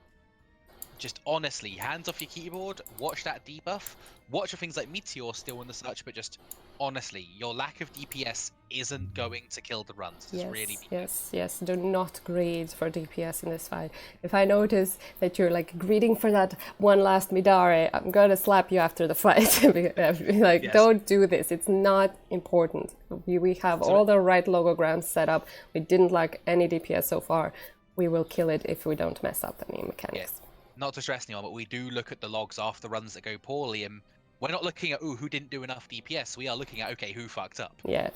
just honestly, hands off your keyboard, watch that debuff, watch for things like Meteor still in the search, but just honestly, your lack of DPS isn't going to kill the runs. It's really yes. Do not greed for DPS in this fight. If I notice that you're like greeding for that one last Midare, I'm gonna slap you after the fight. Like, don't do this. It's not important. We have all the right logograms set up. We didn't lack any DPS so far. We will kill it if we don't mess up any mechanics. Yeah. Not to stress anyone, but we do look at the logs after runs that go poorly, and we're not looking at who didn't do enough DPS. We are looking at who fucked up. Yeah,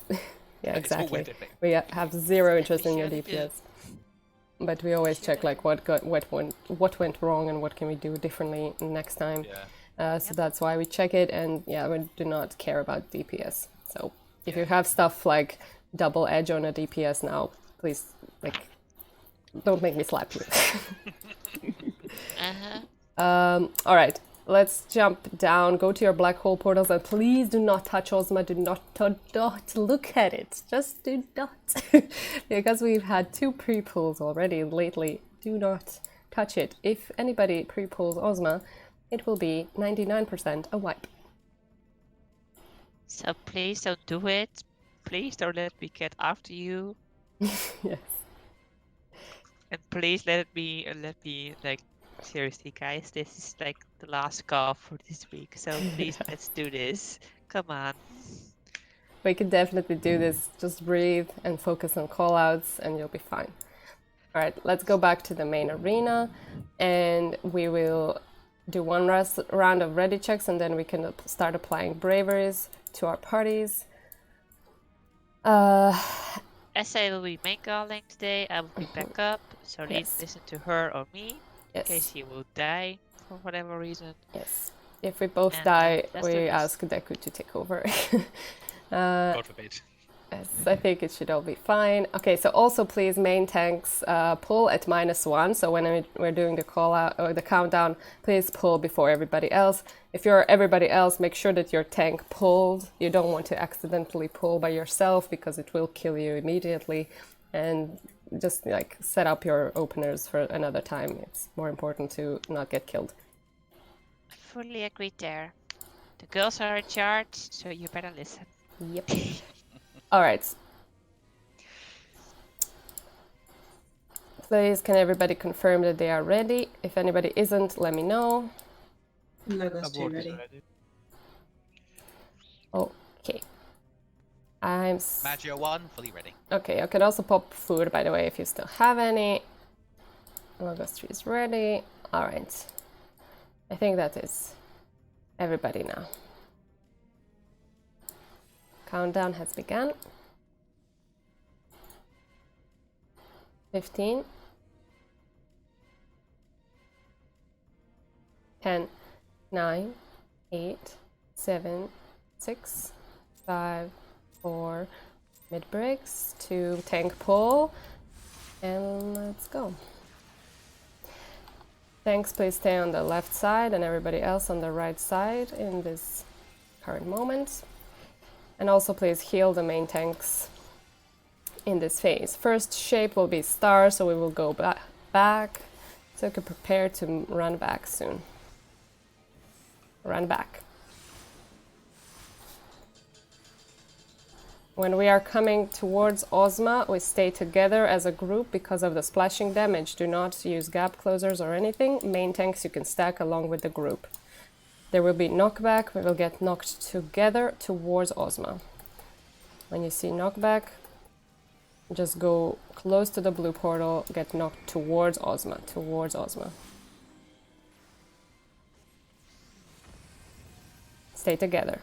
exactly. We have zero interest in your DPS, but we always check like what went wrong and what can we do differently next time. So that's why we check it, and we do not care about DPS. So if you have stuff like double edge on a DPS now, please Don't make me slap you. Uh-huh. All right, let's jump down. Go to your black hole portals, and please do not touch Ozma. Do not look at it. Just do not, because we've had 2 pre-pulls already lately. Do not touch it. If anybody pre-pulls Ozma, it will be 99% a wipe. So please don't do it. Please don't let me get after you. Yes. And please let me like seriously, guys. This is like the last call for this week. So please let's do this. Come on. We can definitely do this. Just breathe and focus on callouts, and you'll be fine. All right, let's go back to the main arena, and we will do one round of ready checks, and then we can start applying braveries to our parties. Essay will be main calling today. I will be back up, so Yes. listen to her or me in Yes. case he will die for whatever reason. Yes. If we both And, die, let's do we this. ask Deku to take over. God forbid. Yes, I think it should all be fine. Okay, so also please main tanks pull at -1. So when we're doing the call out or the countdown, please pull before everybody else. If you're everybody else, make sure that your tank pulled. You don't want to accidentally pull by yourself because it will kill you immediately. And just like set up your openers for another time. It's more important to not get killed. Fully agreed there. The girls are in charge, so you better listen. Yep. All right. Please, can everybody confirm that they are ready? If anybody isn't, let me know. Logo's too ready. Okay. I'm Maggio 1, fully ready. okay. I could also pop food, by the way, if you still have any. Logos 3 is ready. All right. I think that is everybody now. Countdown has begun. 15. 10, 9, 8, 7, 6, 5, 4, mid breaks, 2 tank pull, and let's go. Tanks, please stay on the left side and everybody else on the right side in this current moment. And also please heal the main tanks in this phase. First shape will be star, so we will go back. So you can prepare to run back soon. Run back. When we are coming towards Ozma, we stay together as a group because of the splashing damage. Do not use gap closers or anything. Main tanks you can stack along with the group. There will be knockback. We will get knocked together towards Ozma. When you see knockback, just go close to the blue portal, get knocked towards Ozma, Stay together.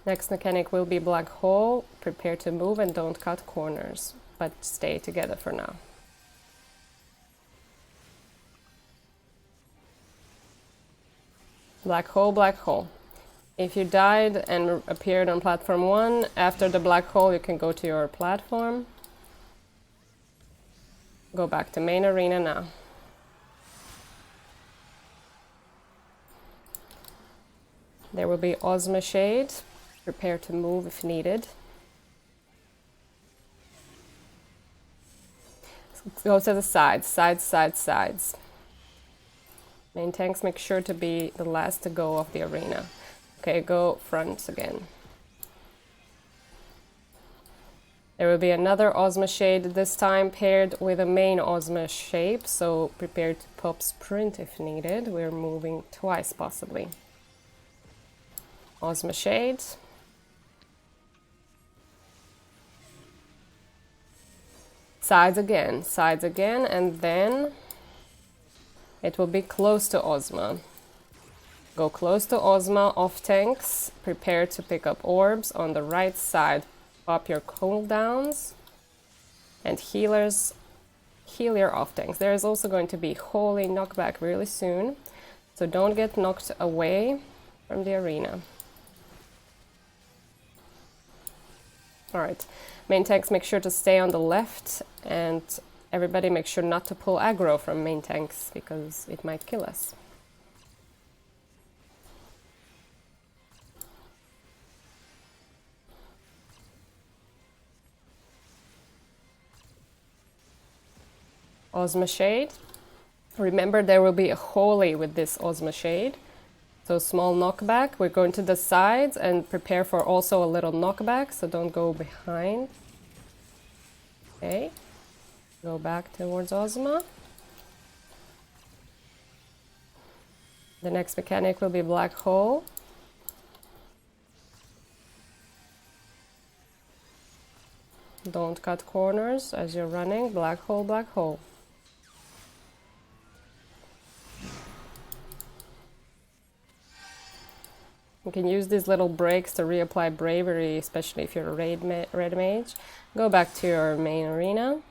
Next mechanic will be black hole. Prepare to move and don't cut corners, but stay together for now. Black hole, black hole. If you died and appeared on platform 1, after the black hole you can go to your platform. Go back to main arena now. There will be Ozma Shade. Prepare to move if needed. Go to the sides, sides. Main tanks, make sure to be the last to go of the arena. Okay, go front again. There will be another Ozma Shade, this time paired with a main Ozma shape, so prepare to pop sprint if needed. We're moving twice possibly. Ozma Shade. Sides again, and then it will be close to Ozma. Go close to Ozma, off tanks, prepare to pick up orbs on the right side. Pop your cooldowns and healers, heal your off tanks. There is also going to be holy knockback really soon, so don't get knocked away from the arena. Alright, main tanks make sure to stay on the left, and everybody make sure not to pull aggro from main tanks because it might kill us. Ozma Shade. Remember, there will be a holy with this Ozma Shade. So small knockback. We're going to the sides and prepare for also a little knockback, so don't go behind. Okay. Go back towards Ozma. The next mechanic will be Black Hole. Don't cut corners as you're running. Black Hole, Black Hole. You can use these little breaks to reapply bravery, especially if you're a red mage. Go back to your main arena.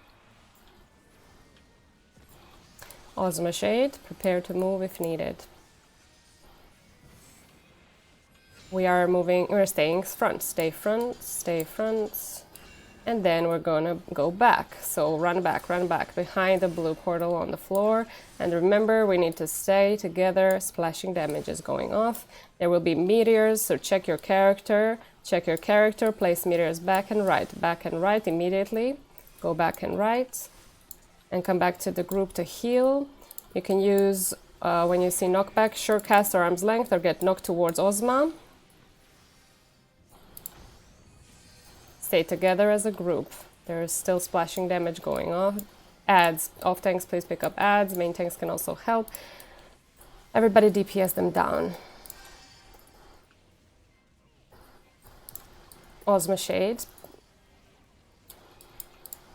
Ozma Shade, prepare to move if needed. We're staying front. Stay front, stay front. And then we're gonna go back. So run back behind the blue portal on the floor. And remember, we need to stay together. Splashing damage is going off. There will be meteors, so check your character. Check your character, place meteors back and right immediately. Go back and right. And come back to the group to heal. You can use, when you see knockback, sure cast or arm's length or get knocked towards Ozma. Stay together as a group. There is still splashing damage going on. Adds. Off tanks, please pick up adds. Main tanks can also help. Everybody DPS them down. Ozma Shade.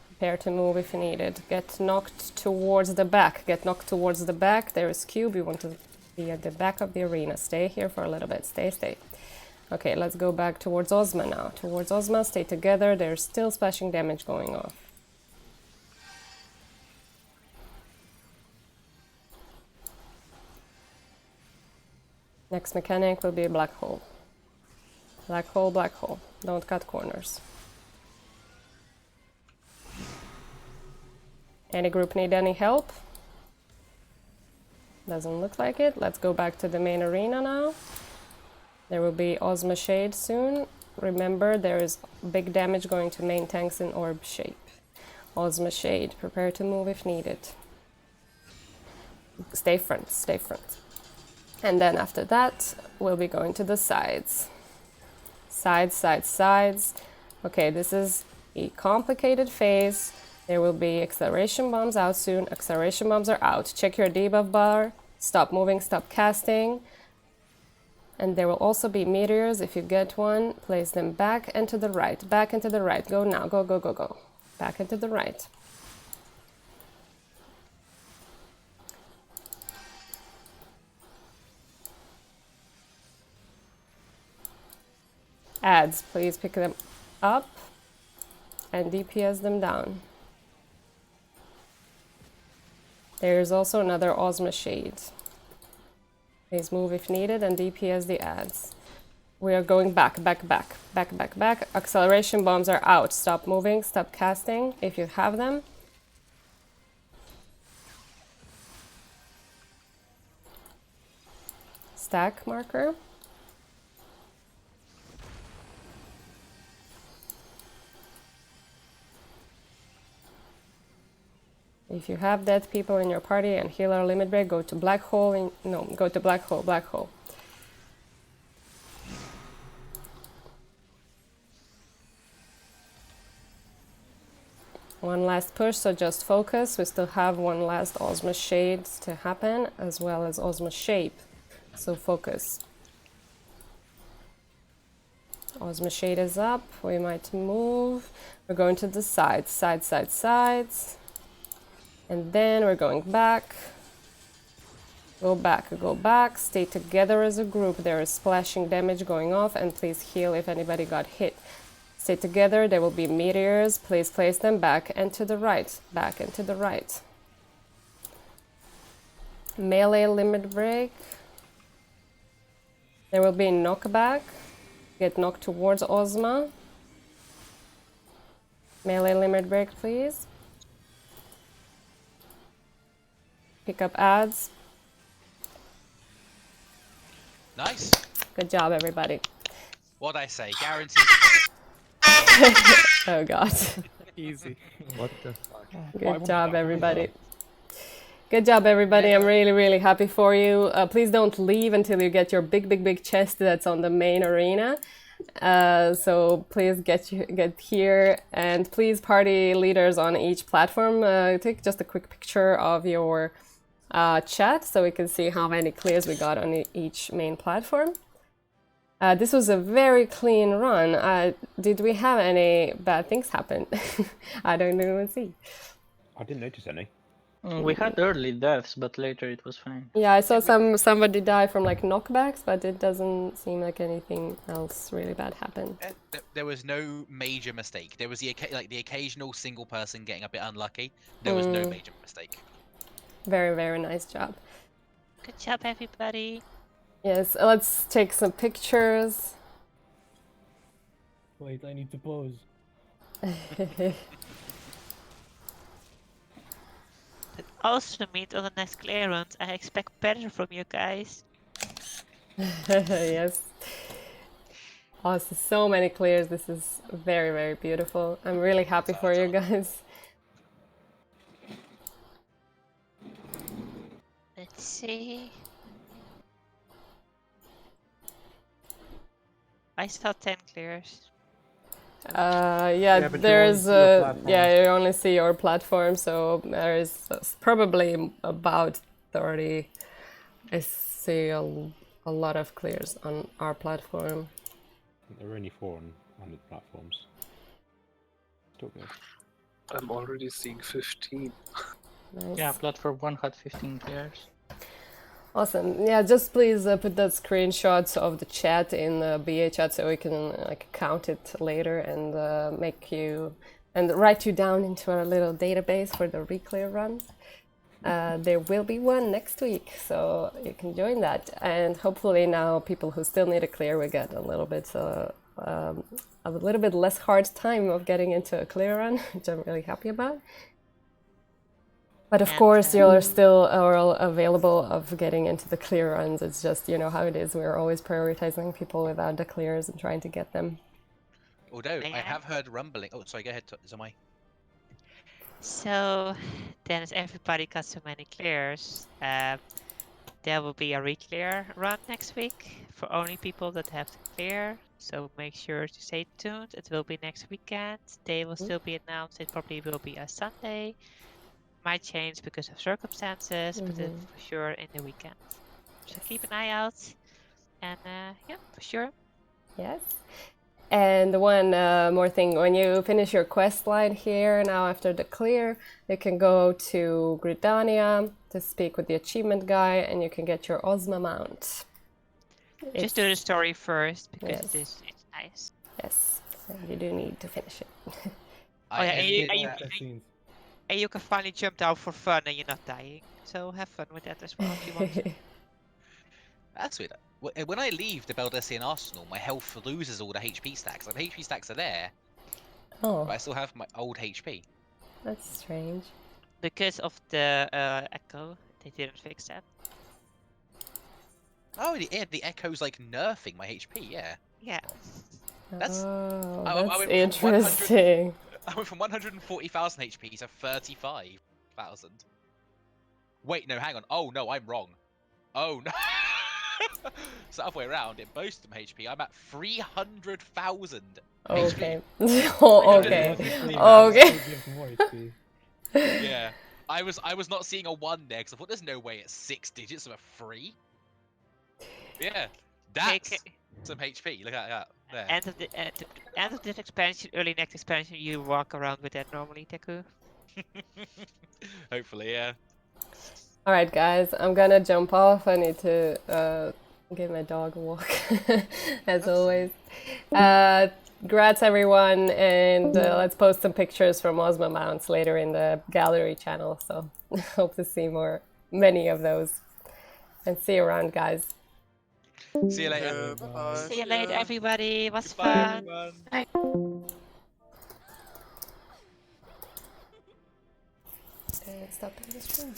Prepare to move if needed. Get knocked towards the back. Get knocked towards the back. There is cube. You want to be at the back of the arena. Stay here for a little bit. Stay. Okay, let's go back towards Ozma now. Towards Ozma, stay together. There's still splashing damage going off. Next mechanic will be a Black Hole. Black Hole, Black Hole. Don't cut corners. Any group need any help? Doesn't look like it. Let's go back to the main arena now. There will be Ozma Shade soon. Remember, there is big damage going to main tanks in orb shape. Ozma Shade, prepare to move if needed. Stay front. And then after that, we'll be going to the sides. Sides. Okay, this is a complicated phase. There will be acceleration bombs out soon. Acceleration bombs are out. Check your debuff bar. Stop moving, stop casting. And there will also be meteors. If you get one, place them back and to the right. Back and to the right. Go now. Go. Back and to the right. Adds, please pick them up and DPS them down. There's also another Ozma Shade. Please move if needed and DPS the adds. We are going back. Acceleration bombs are out. Stop moving, stop casting if you have them. Stack marker. If you have dead people in your party and healer limit break, go to Black Hole. Go to Black Hole. One last push, so just focus. We still have one last Ozma Shade to happen, as well as Ozma Shape. So focus. Ozma Shade is up. We might move. We're going to the sides. Sides. And then we're going back. Go back. Stay together as a group. There is splashing damage going off, and please heal if anybody got hit. Stay together. There will be meteors. Please place them back and to the right. Back and to the right. Melee limit break. There will be knockback. Get knocked towards Ozma. Melee limit break, please. Pick up ads. Nice. Good job, everybody. What'd I say? Guaranteed. Oh god. Easy. What the fuck? Good job, everybody. Good job, everybody. I'm really, really happy for you. Please don't leave until you get your big chest that's on the main arena. So please get here, and please, party leaders on each platform, take just a quick picture of your chat so we can see how many clears we got on each main platform. This was a very clean run. Did we have any bad things happen? I don't even see. I didn't notice any. We had early deaths, but later it was fine. Yeah, I saw somebody die from like knockbacks, but it doesn't seem like anything else really bad happened. There was no major mistake. There was the occasional single person getting a bit unlucky. There was no major mistake. Very, very nice job. Good job, everybody. Yes, let's take some pictures. Wait, I need to pose. But also meet on the next clearance. I expect better from you guys. Yes. Awesome, so many clears. This is very, very beautiful. I'm really happy for you guys. Let's see. I saw 10 clears. Yeah, but there's you only see your platform. yeah, you only see your platform, so there is probably about 30. I see a lot of clears on our platform. There were only 4 on the platforms. Still good. I'm already seeing 15. Nice. Yeah, platform 1 had 15 clears. Awesome. Yeah, just please put that screenshots of the chat in the BA chat so we can like count it later and write you down into our little database for the reclear runs. There will be one next week, so you can join that. And hopefully now people who still need a clear will get a little bit less hard time of getting into a clear run, which I'm really happy about. But of course, you're still available of getting into the clear runs. It's just, you know how it is. We're always prioritizing people without the clears and trying to get them. Although I have heard rumbling. Oh, sorry, go ahead, Zamai. So, then as everybody got so many clears, there will be a reclear run next week for only people that have to clear. So make sure to stay tuned. It will be next weekend. They will still be announced. It probably will be a Sunday. Might change because of circumstances, but it's for sure in the weekend. So keep an eye out. And yeah, for sure. Yes. And one more thing, when you finish your quest line here, now after the clear, you can go to Gridania to speak with the achievement guy, and you can get your Ozma mount. Just do the story first, because Yes. it's nice. Yes, and you do need to finish it. And you can finally jump down for fun and you're not dying. So have fun with that as well if you want to. That's weird. When I leave the Baldessian Arsenal, my health loses all the HP stacks. Like, the HP stacks are there, Oh, but I still have my old HP. that's strange. Because of the echo, they didn't fix that. Oh, the echo's like nerfing my HP, yeah. Yeah. That's Interesting. I went from 140,000 HP to 35,000. Wait, no, hang on. Oh, no, I'm wrong. Oh, no. It's the other way around. It boasts my HP. I'm at 300,000 Okay. HP. Oh, okay. Okay. Yeah. I was not seeing a 1 there because I thought there's no way it's 6 digits of a 3. Yeah. That's some HP. Look at that. There. End of this expansion, early next expansion, you walk around with that normally, Teku. Hopefully, yeah. All right, guys, I'm gonna jump off. I need to give my dog a walk, as always. Congrats, everyone, and let's post some pictures from Ozma mounts later in the gallery channel. So hope to see many of those, and see you around, guys. See you later. Bye-bye. See you later, everybody. It was Goodbye, fun. everyone. Bye. stopping the stream.